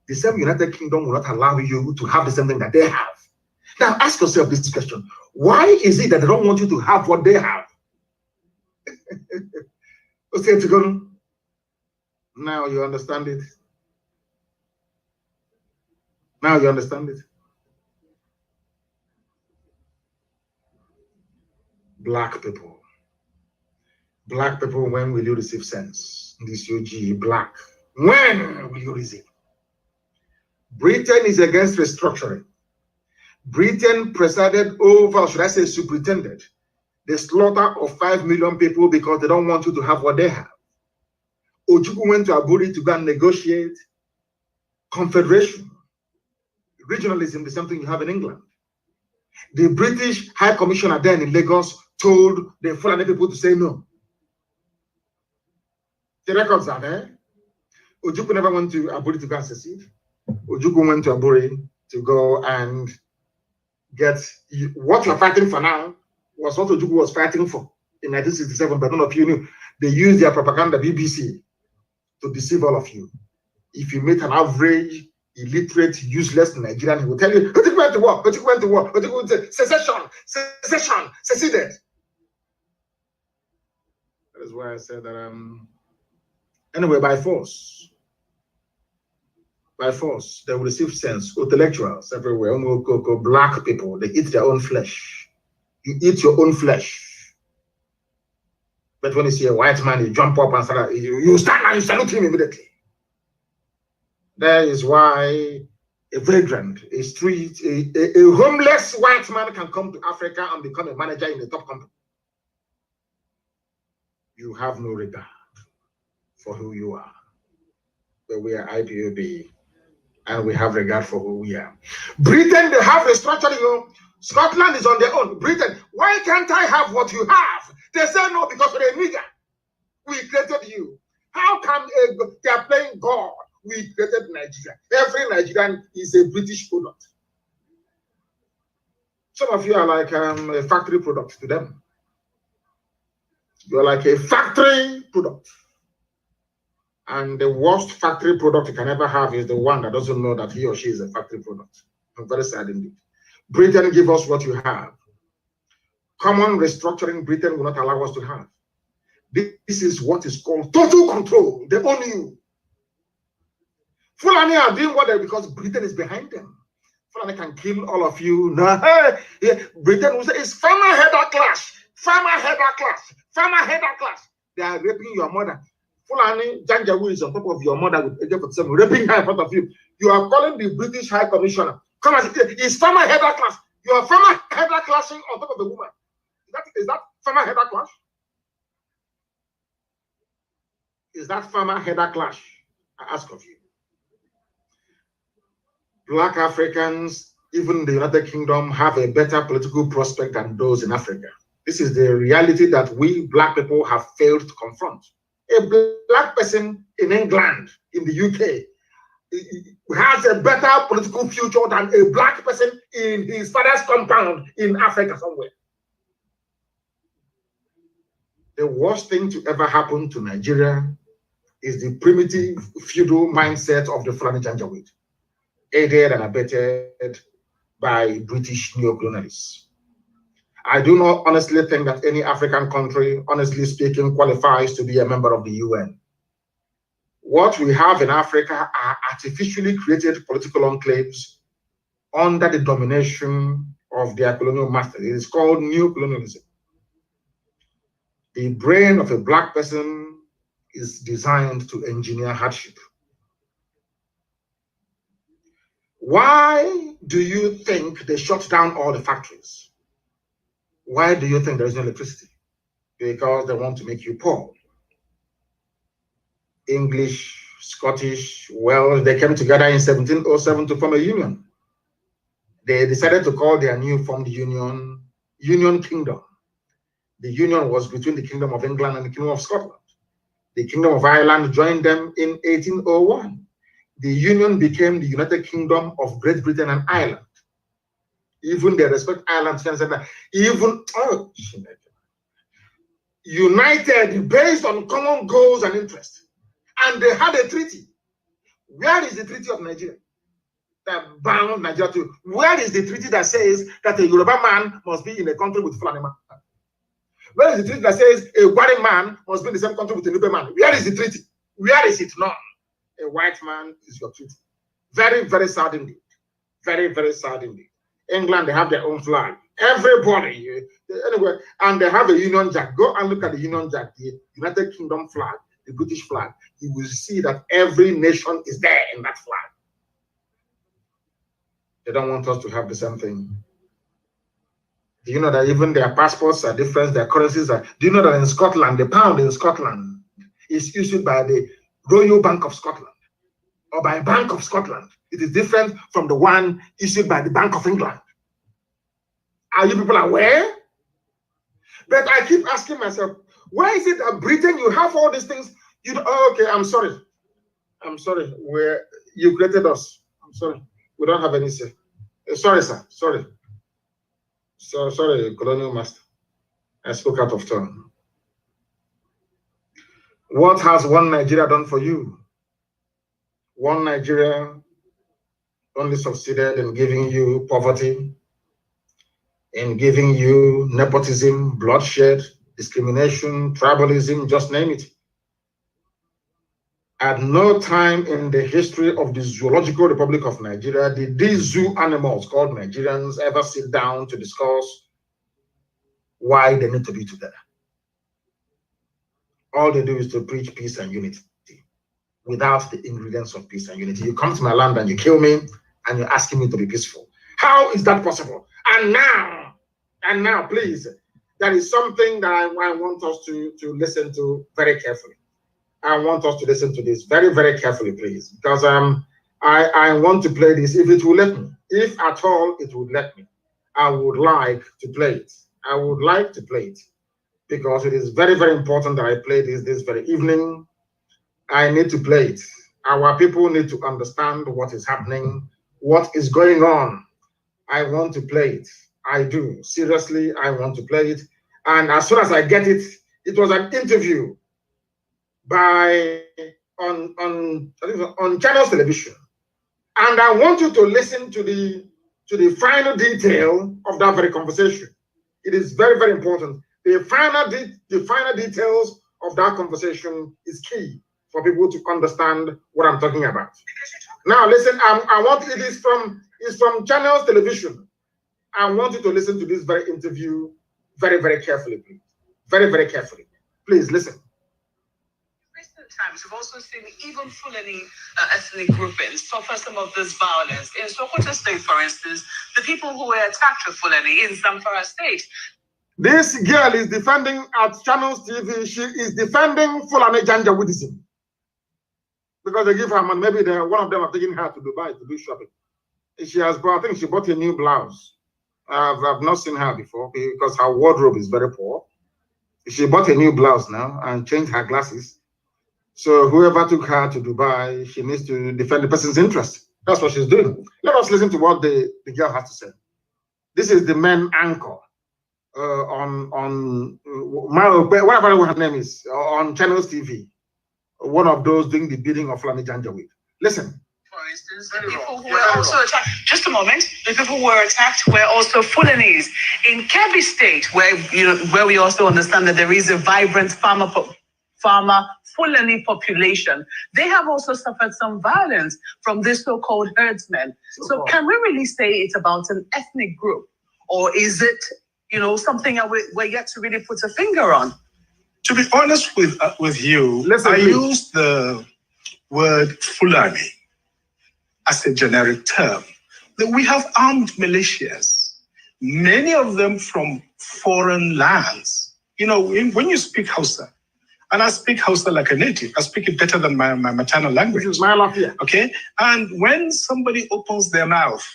The same United Kingdom will not allow you to have the same thing that they have. Now ask yourself this question. Why is it that they don't want you to have what they have? Now you understand it. Now you understand it. Black people. Black people, when will you receive sense? This UG, black. When will you receive? Britain is against restructuring. Britain presided over, should I say, superintended the slaughter of 5 million people because they don't want you to have what they have. Ojukwu went to Aburi to go and negotiate confederation, regionalism, the same thing you have in England. The British High Commissioner then in Lagos told the Fulani people to say no. The records are there. Ojukwu never went to Aburi to go and secede. Ojukwu went to Aburi to go and get what you're fighting for now was what Ojukwu was fighting for in 1967, but none of you knew. They used their propaganda BBC to deceive all of you. If you meet an average, illiterate, useless Nigerian, he will tell you, Ojukwu went to war, Ojukwu went to war, Ojukwu went to secession, seceded. That is why I said that, anyway, by force, they will receive sense. Intellectuals everywhere, black people, they eat their own flesh. You eat your own flesh. But when you see a white man, you jump up and start, you stand and you salute him immediately. That is why a vagrant, a street, a homeless white man can come to Africa and become a manager in a top company. You have no regard for who you are. But we are IPOB. And we have regard for who we are. Britain, they have restructuring. Scotland is on their own. Britain, why can't I have what you have? They say no because we're a nigger. We created you. How can they are playing God? We created Nigeria. Every Nigerian is a British product. Some of you are like a factory product to them. You're like a factory product. And the worst factory product you can ever have is the one that doesn't know that he or she is a factory product. I'm very sad indeed. Britain, give us what you have. Common restructuring Britain will not allow us to have. This is what is called total control. They own you. Fulani are doing what they because Britain is behind them. Fulani can kill all of you. No, Britain will say it's farmer header clash. Farmer header clash. Farmer header clash. They are raping your mother. Fulani Janjaweed is on top of your mother with AK-47, raping her in front of you. You are calling the British High Commissioner. Come and say, it's farmer header clash. You are farmer header clashing on top of the woman. Is that farmer header clash? Is that farmer header clash? I ask of you. Black Africans, even the United Kingdom, have a better political prospect than those in Africa. This is the reality that we black people have failed to confront. A black person in England, in the UK, has a better political future than a black person in his father's compound in Africa somewhere. The worst thing to ever happen to Nigeria is the primitive feudal mindset of the Fulani Janjaweed, aided and abetted by British neocolonialists. I do not honestly think that any African country, honestly speaking, qualifies to be a member of the UN. What we have in Africa are artificially created political enclaves under the domination of their colonial masters. It is called neocolonialism. The brain of a black person is designed to engineer hardship. Why do you think they shut down all the factories? Why do you think there is no electricity? because they want to make you poor. English, Scottish, Welsh, they came together in 1707 to form a union. They decided to call their new formed union, Union Kingdom. The union was between the Kingdom of England and the Kingdom of Scotland. The Kingdom of Ireland joined them in 1801. The union became the United Kingdom of Great Britain and Ireland. Even they respect Ireland, even united based on common goals and interests. And they had a treaty. Where is the Treaty of Nigeria that bound Nigeria to? Where is the treaty that says that a Yoruba man must be in a country with Fulani man? Where is the treaty that says a Gwari man must be in the same country with a Nupe man? Where is the treaty? Where is it not? A white man is your treaty. Very, very sad indeed. Very, very sad indeed. England, they have their own flag. Everybody, anyway, and they have a Union Jack. Go and look at the Union Jack, the United Kingdom flag, the British flag. You will see that every nation is there in that flag. They don't want us to have the same thing. Do you know that even their passports are different, their currencies are? Do you know that in Scotland, the pound in Scotland is issued by the Royal Bank of Scotland or by Bank of Scotland? It is different from the one issued by the Bank of England. Are you people aware? But I keep asking myself, why is it that Britain, you have all these things? Okay, I'm sorry. I'm sorry. You created us. I'm sorry. We don't have any say. Sorry, sir. Sorry. So sorry, colonial master. I spoke out of turn. What has one Nigeria done for you? One Nigeria only succeeded in giving you poverty, in giving you nepotism, bloodshed, discrimination, tribalism, just name it. At no time in the history of the Zoological Republic of Nigeria did these zoo animals called Nigerians ever sit down to discuss why they need to be together. All they do is to preach peace and unity without the ingredients of peace and unity. You come to my land and you kill me and you're asking me to be peaceful. How is that possible? And now, please, that is something that I want us to listen to very carefully. I want us to listen to this very, very carefully, please, because I want to play this if it will let me. If at all it would let me, I would like to play it. I would like to play it because it is very, very important that I play this very evening. I need to play it. Our people need to understand what is happening, what is going on. I want to play it. I do. Seriously, I want to play it. And as soon as I get it, it was an interview on Channels Television, and I want you to listen to the final detail of that very conversation. It is very, very important. The final details of that conversation is key for people to understand what I'm talking about. Now, listen. It's from Channels Television. I want you to listen to this very interview very, very carefully, please. Very, very carefully. Please listen. Times, we've also seen even Fulani ethnic groupings suffer some of this violence. In Sokoto State, for instance, the people who were attacked with Fulani in Zamfara State. This girl is defending at Channels TV. She is defending Fulani Janjaweedism because they give her money. Maybe one of them are taking her to Dubai to do shopping. She has bought, I think she bought a new blouse. I've not seen her before because her wardrobe is very poor. She bought a new blouse now and changed her glasses. So whoever took her to Dubai, she needs to defend the person's interest. That's what she's doing. Let us listen to what the girl has to say. This is the main anchor on whatever her name is, on Channels TV. One of those doing the bidding of Fulani Janjaweed. Listen. For instance, the people who were also attacked, just a moment, the people who were attacked were also Fulanis. In Kebbi State, where we also understand that there is a vibrant farmer Fulani population, they have also suffered some violence from this so-called herdsmen. So can we really say it's about an ethnic group? Or is it, something that we're yet to really put a finger on? To be honest with you, I use the word Fulani as a generic term. That we have armed militias, many of them from foreign lands, You know, when you speak Hausa, and I speak Hausa like a native, I speak it better than my maternal language. This is my life here. Okay? And when somebody opens their mouth,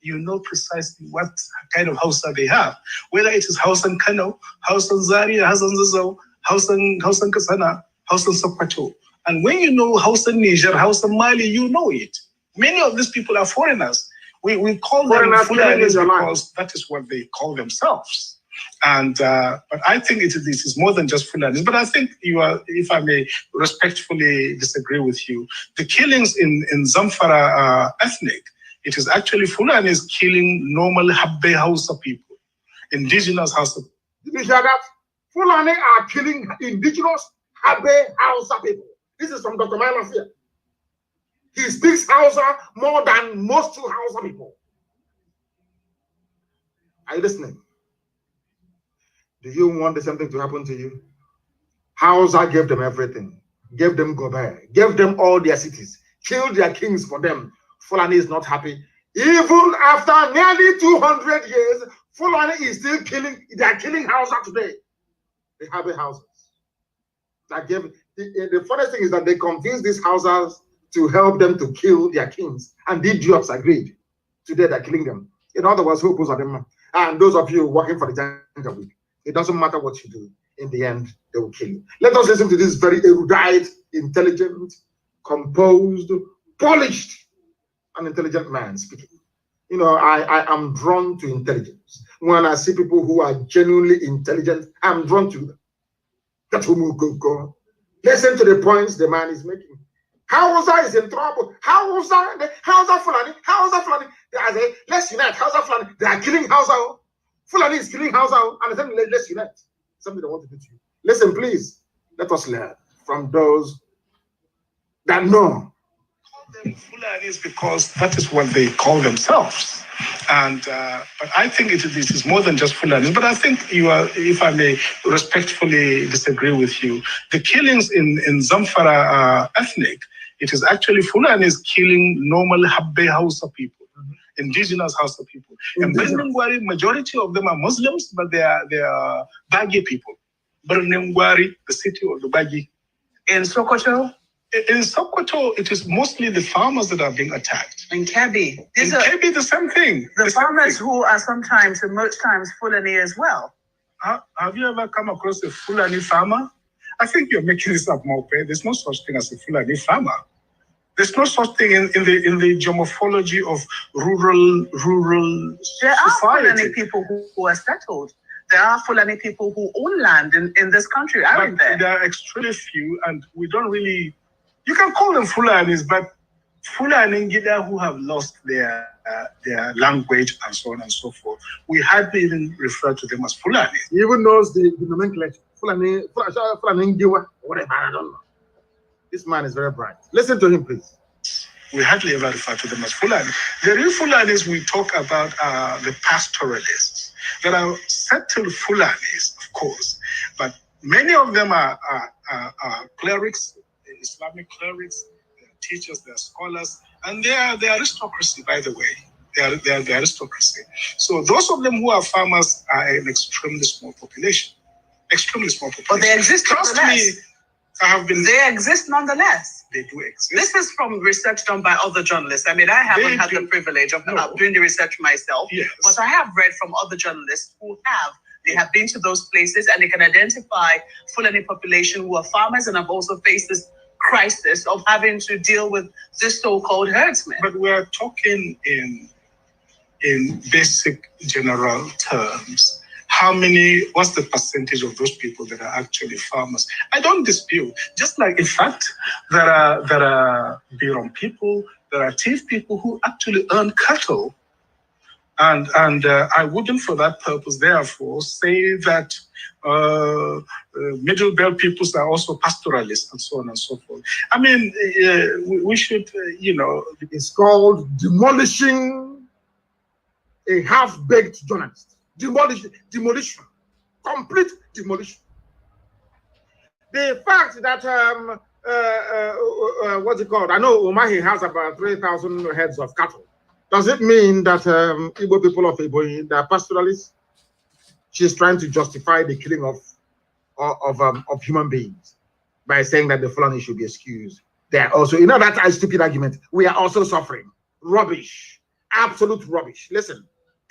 you know precisely what kind of Hausa they have. Whether it is Hausan Kano, Hausan Zaria, Hausan Zazo, Hausan Kasana, Hausan Sokoto. And when you know Hausan Niger, Hausan Mali, you know it. Many of these people are foreigners. We call them Fulanis because that is what they call themselves. And but I think this is more than just Fulanis. But I think you are, if I may respectfully disagree with you, the killings in Zamfara are ethnic. It is actually Fulanis killing normal Habbe Hausa people, indigenous Hausa people. Did you hear that? Fulani are killing indigenous Habbe Hausa people. This is from Dr. Mailafia. He speaks Hausa more than most Hausa people. Are you listening? Do you want the same thing to happen to you? Hausa gave them everything, gave them Gobert, gave them all their cities, killed their kings for them. Fulani is not happy. Even after nearly 200 years, Fulani is still killing. They are killing Hausa today. They have a houses. The funniest thing is that they convinced these Hausas to help them to kill their kings, and the Jobs agreed. Today they're killing them. In other words, who pulls on them? And those of you working for the Janga Week, it doesn't matter what you do. In the end, they will kill you. Let us listen to this very erudite, intelligent, composed, polished, and intelligent man speaking. You know, I am drawn to intelligence. When I see people who are genuinely intelligent, I'm drawn to them. That's who will go. Listen to the points the man is making. Hausa is in trouble. Hausa Fulani. I say, let's unite. Hausa Fulani. They are killing Hausa. Fulani is killing Hausa. And then let's unite. Something they want to do to you. Listen, please. Let us learn from those that know. Them Fulanis because that is what they call themselves. And but I think this is more than just Fulanis. But I think you are, if I may respectfully disagree with you, the killings in Zamfara are ethnic. It is actually Fulanis killing normal Habbe Hausa people, indigenous Hausa people. And Birningwari, majority of them are Muslims, but they are Bagi people. Birningwari, the city of the Bagi. In Sokoto? In Sokoto, it is mostly the farmers that are being attacked. In Kebbi? In Kebbi, the same thing. The farmers who are sometimes, and most times, Fulani as well. Have you ever come across a Fulani farmer? I think you're making this up, Mope. There's no such thing as a Fulani farmer. There's no such thing in the geomorphology of rural There society. are Fulani people who are settled. There are Fulani people who own land in this country, aren't there? There are extremely few, and we don't really. You can call them Fulanis, but Fulani Ngida who have lost their language and so on and so forth, we hardly even refer to them as Fulani. He even knows the nomenclature. Fulani Ngiwa, whatever, I don't know. This man is very bright. Listen to him, please. We hardly ever refer to them as Fulani. The real Fulanis we talk about are the pastoralists. There are settled Fulanis, of course, but many of them are clerics, Islamic clerics, they are teachers, they are scholars, and they are the aristocracy, by the way. They are the aristocracy. So those of them who are farmers are an extremely small population. Extremely small population. But they exist. Trust me, They exist nonetheless. They do exist. This is from research done by other journalists. I mean, I haven't had the privilege of doing the research myself, yes. But I have read from other journalists who have. They have been to those places and they can identify Fulani population who are farmers and have also faced this crisis of having to deal with this so-called herdsmen. But we're talking in basic general terms. What's the percentage of those people that are actually farmers? I don't dispute. Just like, in fact, there are Biron people, there are Tiv people who actually earn cattle. And I wouldn't, for that purpose, therefore, say that Middle Belt peoples are also pastoralists and so on and so forth. I mean, we should, It's called demolishing a half-baked journalist. Demolition. Complete demolition. The fact that, what's it called? I know Umahi has about 3,000 heads of cattle. Does it mean that Igbo people of Igbo, they are pastoralists? She's trying to justify the killing of of human beings by saying that the Fulani should be excused. They are also, you know, that's a stupid argument. We are also suffering. Rubbish. Absolute rubbish. Listen.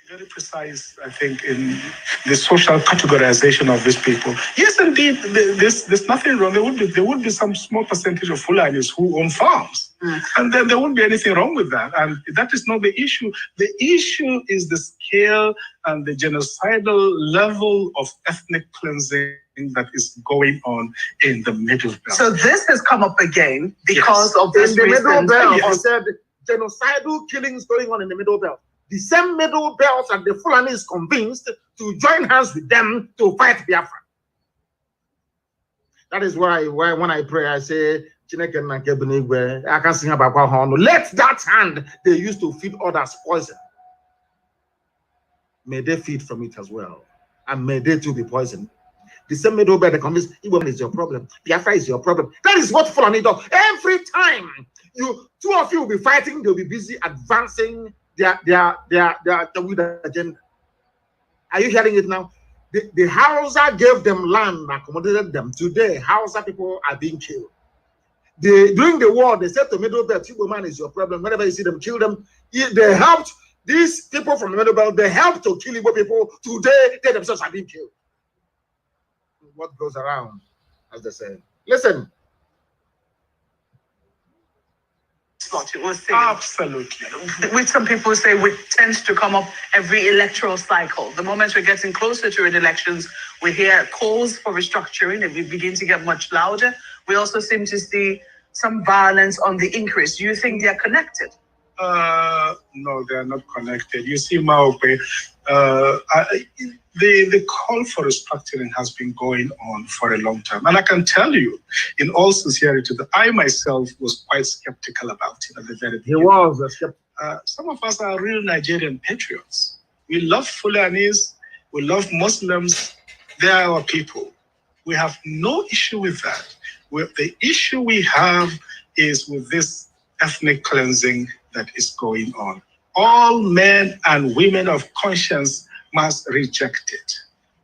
Very precise, I think, in the social categorization of these people. Yes, indeed, there's nothing wrong. There would be some small percentage of Fulanis who own farms, and then there wouldn't be anything wrong with that. And that is not the issue. The issue is the scale and the genocidal level of ethnic cleansing that is going on in the Middle Belt. So this has come up again because of this in the Middle Belt. Yes. I said genocidal killings going on in the Middle Belt. The same Middle Belt that the Fulani is convinced to join hands with them to fight Biafra. That is why when I pray, I say, I can sing about let that hand they used to feed others poison. May they feed from it as well. And may they too be poisoned. The same Middle Belt, they convince Ipob is your problem. Biafra is your problem. That is what Fulani does. Every time two of you will be fighting, they'll be busy advancing their agenda. Are you hearing it now? The Hausa gave them land, accommodated them. Today, Hausa people are being killed. During the war, they said to Middle Belt, Igbo man is your problem. Whenever you see them, kill them. They helped these people from the Middle Belt. They helped to kill Igbo people. Today, they themselves are being killed. What goes around, as they say. Listen. Absolutely. Which some people say tends to come up every electoral cycle. The moment we're getting closer to elections, we hear calls for restructuring and we begin to get much louder. We also seem to see some violence on the increase. Do you think they're connected? No, they're not connected. You see, Maope, the call for restructuring has been going on for a long time. And I can tell you, in all sincerity, that I myself was quite skeptical about it at the very beginning. He was a skeptic. Some of us are real Nigerian patriots. We love Fulanis, we love Muslims. They are our people. We have no issue with that. The issue we have is with this ethnic cleansing that is going on. All men and women of conscience must reject it.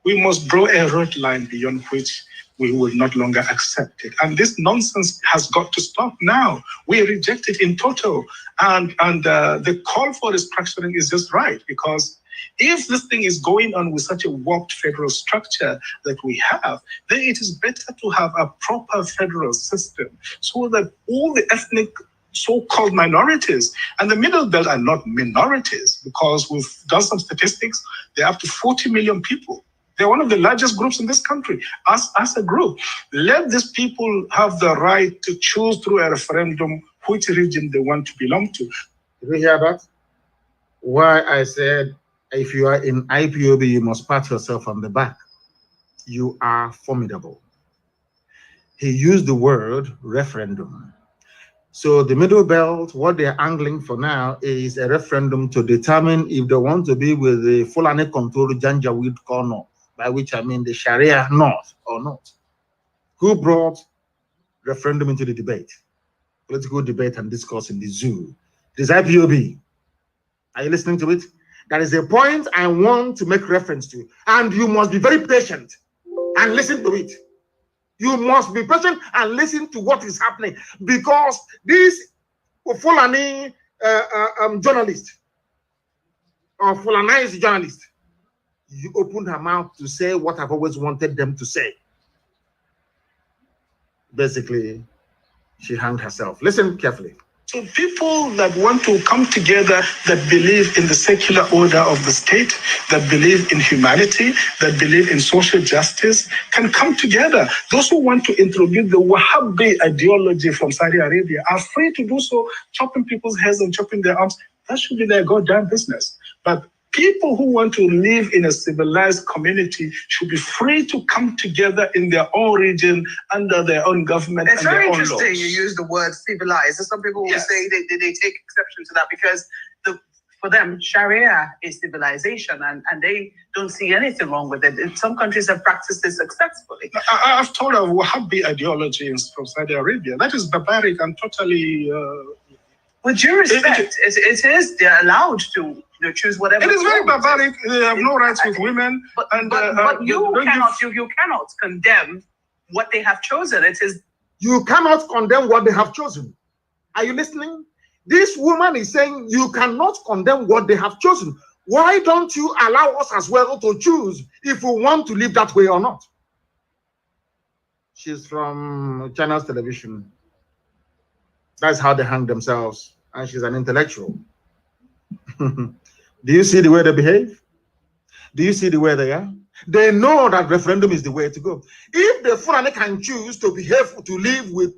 We must draw a red line beyond which we will not longer accept it. And this nonsense has got to stop now. We reject it in total. And the call for restructuring is just right, because if this thing is going on with such a warped federal structure that we have, then it is better to have a proper federal system so that all the ethnic so-called minorities, and the Middle Belt are not minorities, because we've done some statistics, they're up to 40 million people. They're one of the largest groups in this country. As a group, let these people have the right to choose through a referendum which region they want to belong to. Did you hear that? Why I said, if you are in IPOB, you must pat yourself on the back. You are formidable. He used the word referendum. So the Middle Belt, what they're angling for now is a referendum to determine if they want to be with the Fulani-controlled Janjaweed corner, by which I mean the Sharia North or not. Who brought referendum into the debate? Political debate and discourse in the zoo. It is IPOB. Are you listening to it? That is a point I want to make reference to. And you must be very patient and listen to it. You must be patient and listen to what is happening, because this Fulani journalist or Fulanized journalist, you opened her mouth to say what I've always wanted them to say. Basically, she hanged herself. Listen carefully. So people that want to come together, that believe in the secular order of the state, that believe in humanity, that believe in social justice, can come together. Those who want to introduce the Wahhabi ideology from Saudi Arabia are free to do so, chopping people's heads and chopping their arms. That should be their goddamn business. But people who want to live in a civilized community should be free to come together in their own region, under their own government. It's and very their own interesting laws. you use the word civilized. Some people will say they take exception to that, because for them, Sharia is civilization, and they don't see anything wrong with it. Some countries have practiced it successfully. I've told of Wahhabi ideology from Saudi Arabia. That is barbaric and totally... With due respect, they're allowed to choose whatever. It is very barbaric. They have no rights with women. But you cannot condemn what they have chosen. It is. You cannot condemn what they have chosen. Are you listening? This woman is saying you cannot condemn what they have chosen. Why don't you allow us as well to choose if we want to live that way or not? She's from China's television. That's how they hang themselves. And she's an intellectual. Do you see the way they behave? Do you see the way they are? They know that referendum is the way to go. If the Fulani can choose to behave, to live with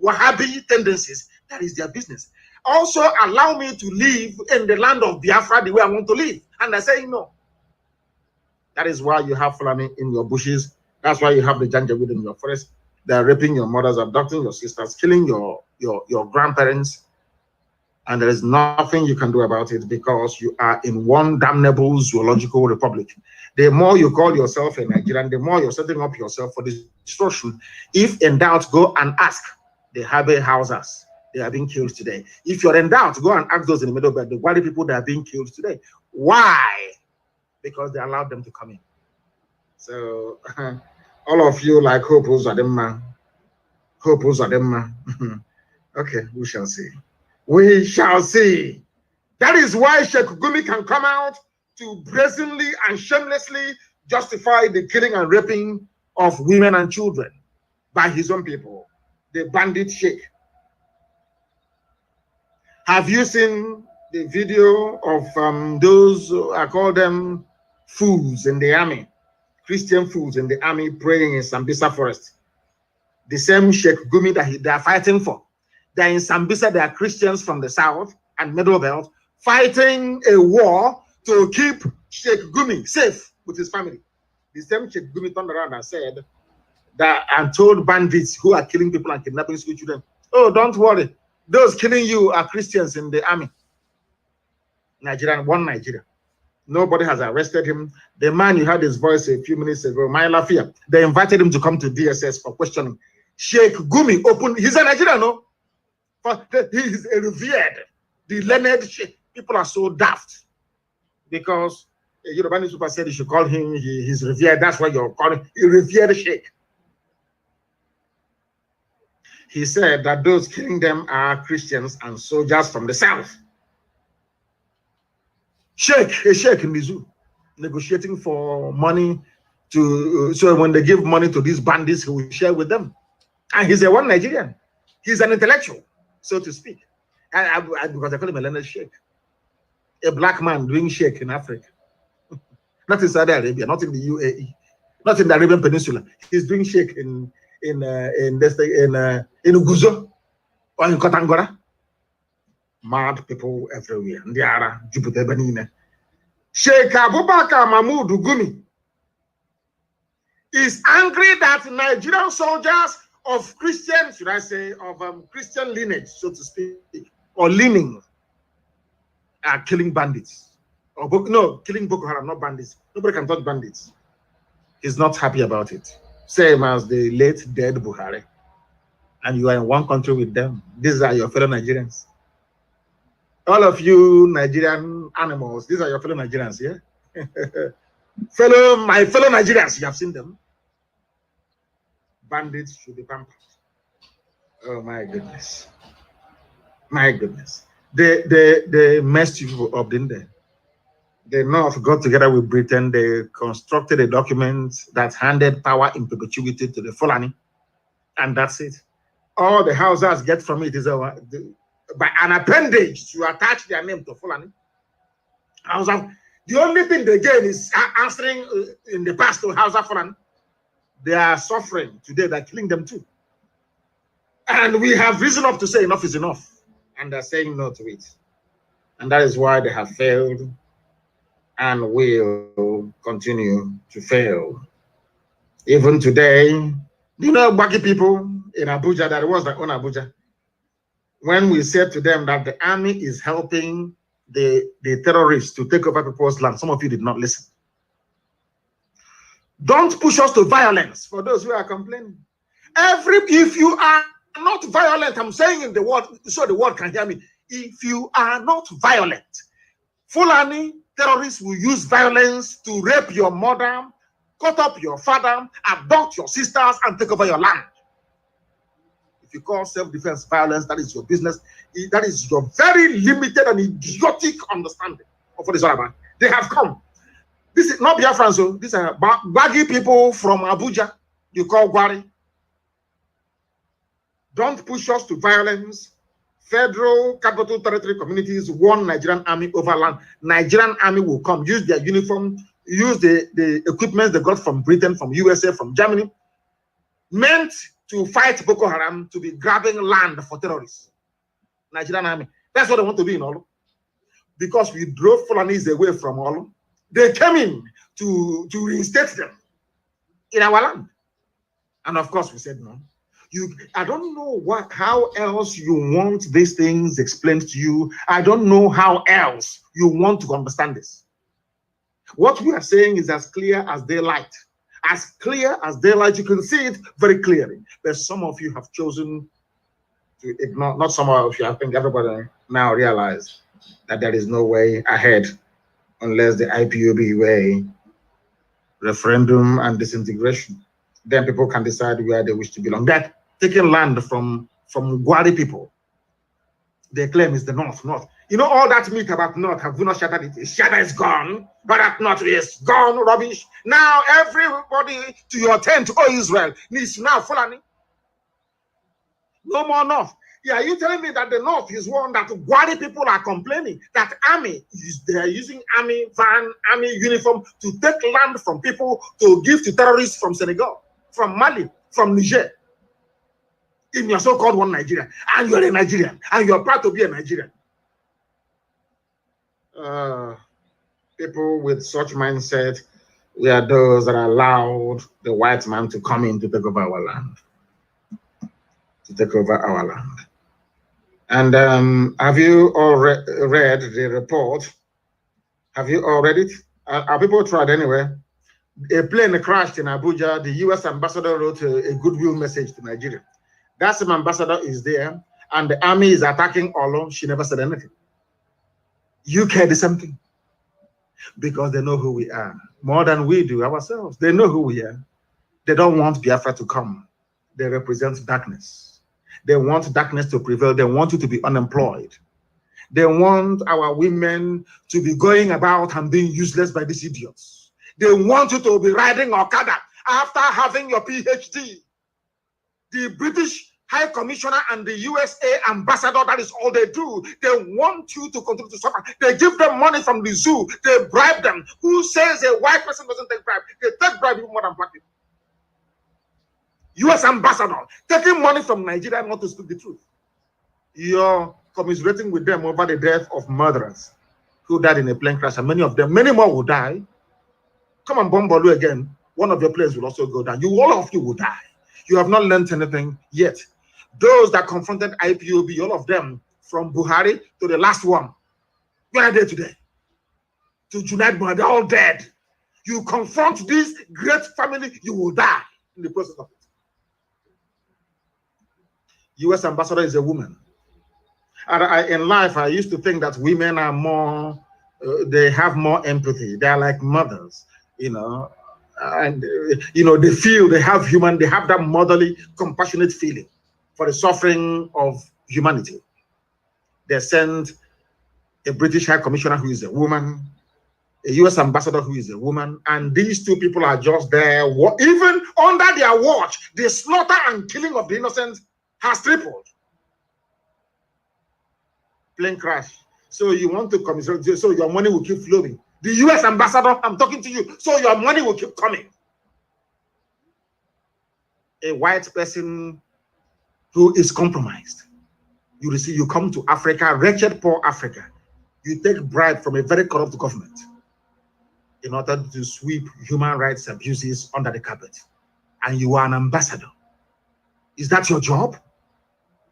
Wahhabi tendencies, that is their business. Also allow me to live in the land of Biafra the way I want to live. And I say no. That is why you have Fulani in your bushes. That's why you have the Janjaweed in your forest. They're raping your mothers, abducting your sisters, killing your grandparents. And there is nothing you can do about it because you are in one damnable zoological republic. The more you call yourself a Nigerian, the more you're setting up yourself for destruction. If in doubt, go and ask the Habe Hausas. They are being killed today. If you're in doubt, go and ask those in the middle belt, the Wadi people that are being killed today. Why? Because they allowed them to come in. So all of you like Hope Uzadema. Hope Uzadema. Okay, we shall see. We shall see. That is why Sheikh Gumi can come out to brazenly and shamelessly justify the killing and raping of women and children by his own people, the bandit Sheikh. Have you seen the video of those, I call them fools in the army, Christian fools in the army praying in Sambisa forest? The same Sheikh Gumi that they are fighting for. They're in Sambisa, they are Christians from the south and middle belt fighting a war to keep Sheikh Gumi safe with his family. The same Sheikh Gumi turned around and said that and told bandits who are killing people and kidnapping school children, oh, don't worry. Those killing you are Christians in the army. Nigerian, one Nigeria. Nobody has arrested him. The man, you heard his voice a few minutes ago, my Lafia, they invited him to come to DSS for questioning. Sheikh Gumi opened, he's a Nigerian, no? But he is a revered, the learned Sheikh. People are so daft because Yorubani super said you should call him, he's revered. That's why you're calling him a revered Sheikh. He said that those killing them are Christians and soldiers from the south. A sheikh in the zoo, negotiating for money to, so when they give money to these bandits, he will share with them. And he's a one Nigerian. He's an intellectual, so to speak. Because I call him a learned sheikh. A black man doing sheikh in Africa. Not in Saudi Arabia, not in the UAE, not in the Arabian Peninsula. He's doing sheikh in Uguzo or in Kotangora. Mad people everywhere. Ndiara, Jupiter Benine. Sheikh Abubakar Mahmoud Gumi is angry that Nigerian soldiers of Christian, should I say, of Christian lineage, so to speak, or leaning, are killing bandits. Or no, killing Boko Haram, not bandits. Nobody can touch bandits. He's not happy about it. Same as the late dead Buhari. And you are in one country with them. These are your fellow Nigerians. All of you Nigerian animals, these are your fellow Nigerians, yeah? My fellow Nigerians, you have seen them. Bandits should be pampered. Oh my goodness. My goodness. They messed you up, didn't they? The North got together with Britain. They constructed a document that handed power in perpetuity to the Fulani. And that's it. All the houses get from it is by an appendage to attach their name to Fulani. The only thing they gain is answering in the past to Hausa Fulani. They are suffering today. They're killing them too. And we have reason enough to say enough is enough. And they're saying no to it. And that is why they have failed and will continue to fail. Even today, you know, Baki people in Abuja, that was their own Abuja, when we said to them that the army is helping the terrorists to take over people's land, some of you did not listen. Don't push us to violence, for those who are complaining. If you are not violent, I'm saying in the word, so the world can hear me. If you are not violent, Fulani terrorists will use violence to rape your mother, cut up your father, abduct your sisters, and take over your land. If you call self-defense violence, that is your business. That is your very limited and idiotic understanding of what it's all about. They have come. This is not Biafrans, so these are baggy people from Abuja. You call Gwari. Don't push us to violence. Federal Capital Territory communities won Nigerian army over land. Nigerian army will come, use their uniform, use the equipment they got from Britain, from USA, from Germany, meant to fight Boko Haram, to be grabbing land for terrorists. Nigerian army. That's what they want to be in Olu. Because we drove Fulanis away from Olu, they came in to reinstate them in our land. And of course, we said no. I don't know how else you want these things explained to you. I don't know how else you want to understand this. What we are saying is as clear as daylight. As clear as daylight, you can see it very clearly. But some of you have chosen to ignore, not some of you, I think everybody now realize that there is no way ahead unless the IPOB way, referendum and disintegration. Then people can decide where they wish to belong. That taking land from Gwari people, they claim is the North. You know all that myth about North, have we not shattered it? Shatter is gone, but that North is gone, rubbish. Now everybody to your tent, oh Israel, needs now Fulani. No more North. Yeah, you telling me that the North is one that Gwari people are complaining that army they are using army van, army uniform to take land from people to give to terrorists from Senegal, from Mali, from Niger, in your so-called one Nigeria, and you're a Nigerian, and you're proud to be a Nigerian. People with such mindset, we are those that allowed the white man to come in to take over our land. And have you all read the report? Have you all read it? Are people tried anyway? A plane crashed in Abuja. The US ambassador wrote a goodwill message to Nigeria. That same ambassador is there, and the army is attacking Olo. She never said anything. UK the same thing. Because they know who we are. More than we do ourselves. They know who we are. They don't want Biafra to come. They represent darkness. They want darkness to prevail. They want you to be unemployed. They want our women to be going about and being useless by these idiots. They want you to be riding Okada after having your PhD. The British High Commissioner and the USA ambassador, that is all they do. They want you to continue to suffer. They give them money from the zoo. They bribe them. Who says a white person doesn't take bribe? They take bribe even more than black people. US ambassador taking money from Nigeria not to speak the truth. You're commiserating with them over the death of murderers who died in a plane crash, and many more will die. Come and bomb Bolu again. One of your planes will also go down. All of you will die. You have not learned anything yet. Those that confronted IPOB, all of them, from Buhari to the last one, where are they today? To Junaid Buhari, they're all dead. You confront this great family, you will die in the process of it. US ambassador is a woman. And in life, I used to think that women are more, they have more empathy. They are like mothers, you know, and, you know, they have that motherly, compassionate feeling for the suffering of humanity. They send a British High Commissioner who is a woman, a US ambassador who is a woman, and these two people are just there. Even under their watch, the slaughter and killing of the innocent has tripled. Plane crash. So you want to commiserate, so your money will keep flowing. The US ambassador, I'm talking to you, so your money will keep coming. A white person who is compromised. You come to Africa, wretched poor Africa. You take bribe from a very corrupt government in order to sweep human rights abuses under the carpet. And you are an ambassador. Is that your job?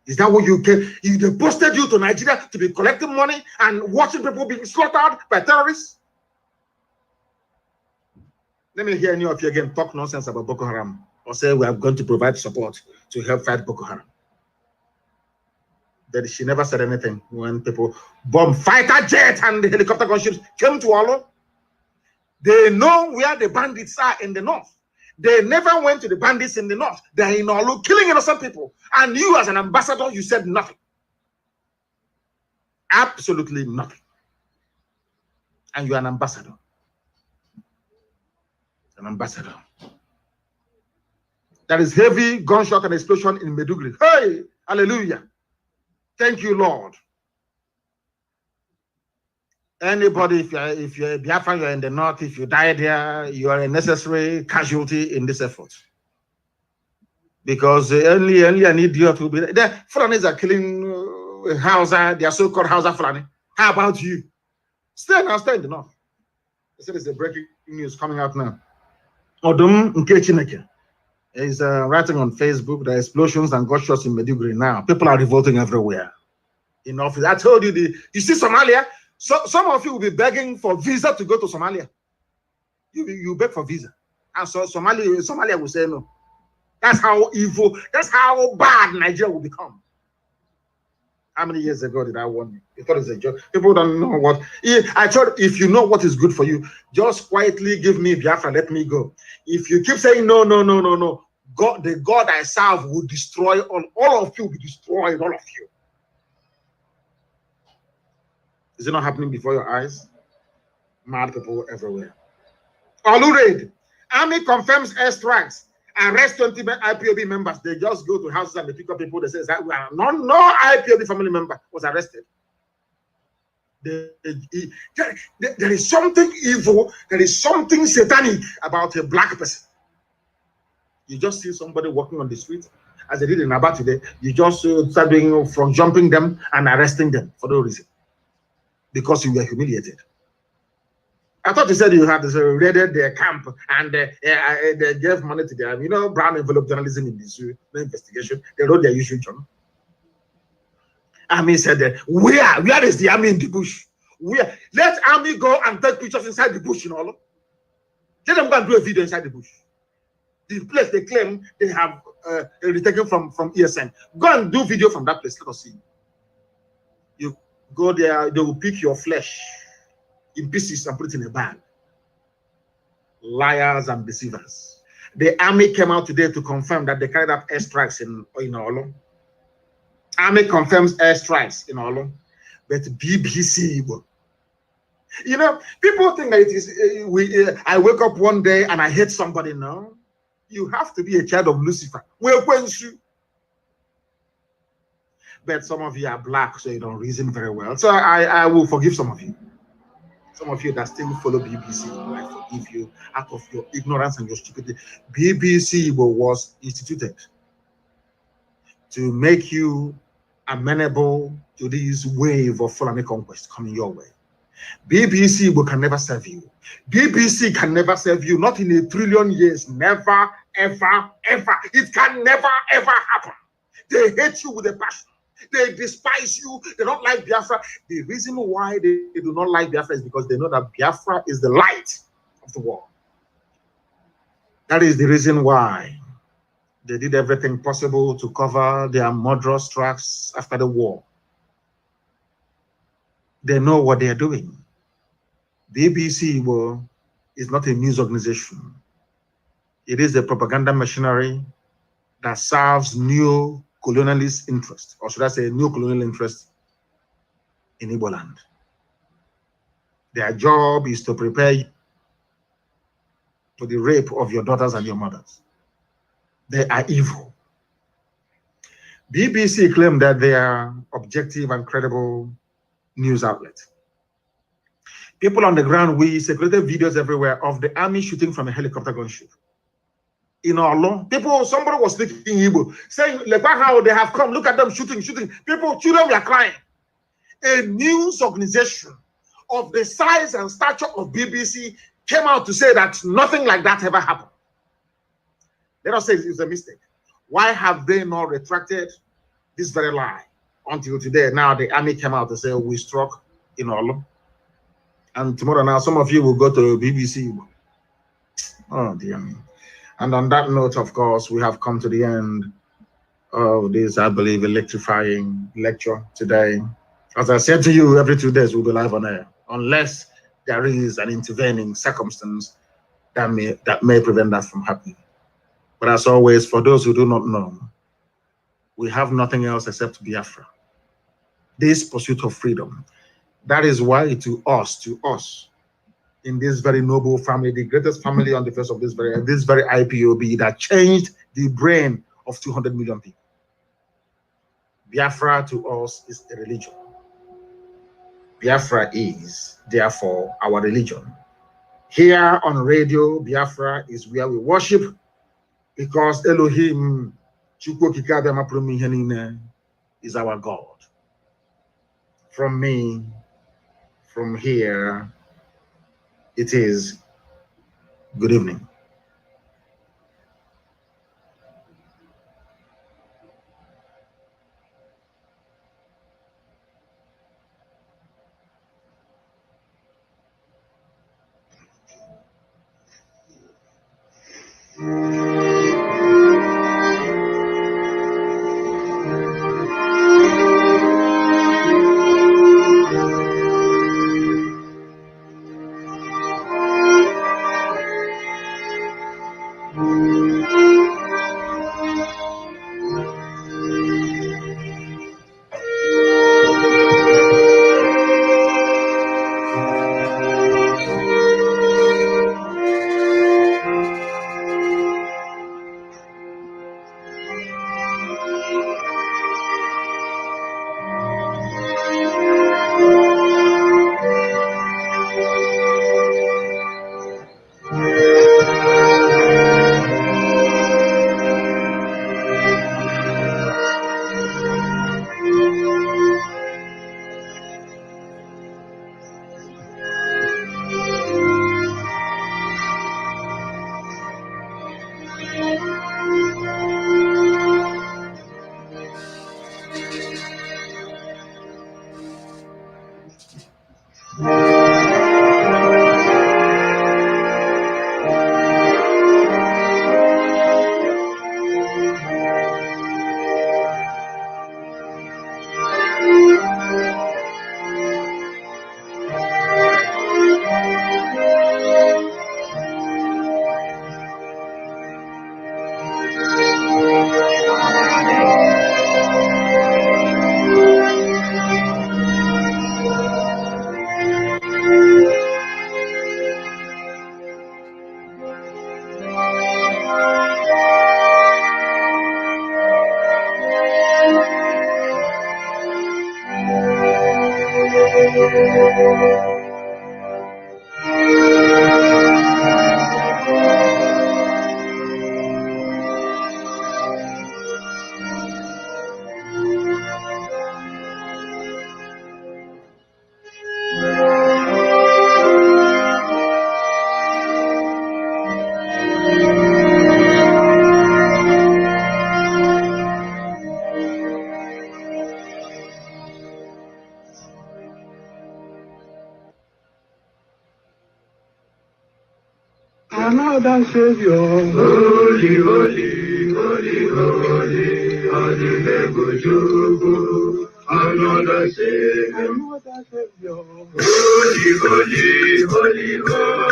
Is that what you get? They posted you to Nigeria to be collecting money and watching people being slaughtered by terrorists? Let me hear any of you again talk nonsense about Boko Haram or say we are going to provide support to help fight Boko Haram. But she never said anything when people bomb fighter jet and the helicopter gunships came to Olo. They know where the bandits are in the north. They never went to the bandits in the north. They're in Olo killing innocent people. And you as an ambassador, you said nothing. Absolutely nothing. And you're an ambassador. An ambassador. There is heavy gunshot and explosion in Maiduguri. Hey, hallelujah. Thank you, Lord. Anybody, if you're a Biafran, you're in the north, if you die there, you are a necessary casualty in this effort. Because only an idiot will be there. The Fulanis are killing Hausa, they are so-called Hausa Fulani. How about you? Stay in the north. They said it's a breaking news coming out now. Odum Nkechineke is writing on Facebook the explosions and gunshots in Maiduguri now. People are revolting everywhere. In office, I told you you see Somalia. So some of you will be begging for visa to go to Somalia. You beg for visa, and so Somalia will say no. That's how evil. That's how bad Nigeria will become. How many years ago did I warn you? You thought it's a joke. People don't know what. I told if you know what is good for you, just quietly give me Biafra. Let me go. If you keep saying no, God, the God I serve will destroy all of you. Will destroy all of you. Is it not happening before your eyes? Mad people everywhere. Olu Army confirms airstrikes. Arrest 20 IPOB members. They just go to houses and they pick up people. They say that we are no IPOB family member was arrested. There is something evil. There is something satanic about a black person. You just see somebody walking on the street, as they did in Aba today. You just start doing from jumping them and arresting them for no reason. Because you were humiliated. I thought you said you had raided their camp and they gave money to them. You know, brown envelope journalism in this investigation. They wrote their usual journal. Army said, where is the army in the bush? Where? Let army go and take pictures inside the bush, you know. Let them go and do a video inside the bush. The place they claim they have retaken from ESN. Go and do video from that place. Let us see. You go there, they will pick your flesh in pieces and put it in a bag. Liars and deceivers. The army came out today to confirm that they carried out airstrikes in Olo. Army confirms airstrikes in Olo, but BBC. You know, people think that it is. I wake up one day and I hate somebody. No, you have to be a child of Lucifer. But some of you are black, so you don't reason very well. So I will forgive some of you. Some of you that still follow BBC, I forgive you out of your ignorance and your stupidity. BBC was instituted to make you amenable to this wave of Fulani conquest coming your way. BBC can never serve you. BBC can never serve you, not in a trillion years. Never, ever, ever. It can never, ever happen. They hate you with a passion. They despise you. They don't like Biafra. The reason why they do not like Biafra is because they know that Biafra is the light of the world. That is the reason why they did everything possible to cover their murderous tracks after the war. They know what they are doing. BBC is not a news organization. It is a propaganda machinery that serves neo-colonialist interest, or should I say neo-colonial interest in Igbo land. Their job is to prepare you for the rape of your daughters and your mothers. They are evil. BBC claim that they are objective and credible news outlet. People on the ground, we circulated videos everywhere of the army shooting from a helicopter gunship. In Olo, somebody was speaking Igbo, saying, look how they have come, look at them shooting. People, children were crying. A news organization of the size and stature of BBC came out to say that nothing like that ever happened. Let us say it's a mistake. Why have they not retracted this very lie until today? Now the army came out to say, we struck in Olo. And tomorrow now, some of you will go to BBC. Oh, dear me. And on that note, of course, we have come to the end of this, I believe, electrifying lecture today. As I said to you, every 2 days we'll be live on air, unless there is an intervening circumstance that may prevent that from happening. But as always, for those who do not know, we have nothing else except Biafra. This pursuit of freedom. That is why to us, in this very noble family, the greatest family on the face of this very IPOB that changed the brain of 200 million people. Biafra to us is a religion. Biafra is, therefore, our religion. Here on radio, Biafra is where we worship, because Elohim is our God. From me, from here, it is good evening. Another Savior, holy, holy, holy, holy, holy, another Savior, holy, holy, holy, holy,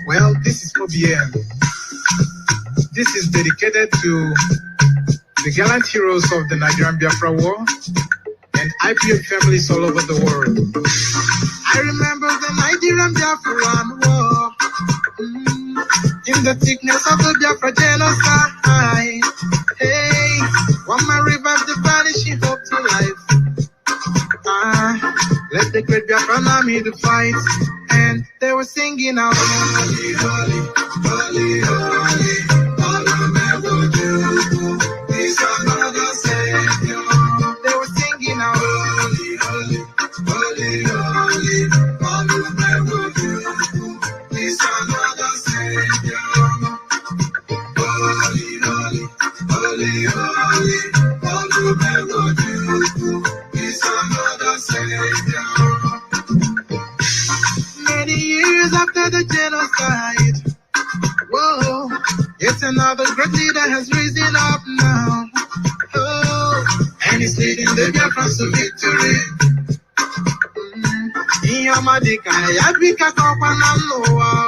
well, this is OBM. This is dedicated to the gallant heroes of the Nigerian Biafra War and IPO families all over the world. I remember the Nigerian Biafran War, in the thickness of the Biafra genocide. Hey, one man revived the vanishing hope to life. Let the great Biafran army to fight, and they were singing out, holy, holy, holy, holy, this another Savior. They were singing out, holy, holy, holy, holy, this another Savior. Holy, holy, holy, holy, this another Savior. Many years after the genocide, whoa, is leading the Biafrans to victory. In your Madika, Yabika Kopananoa.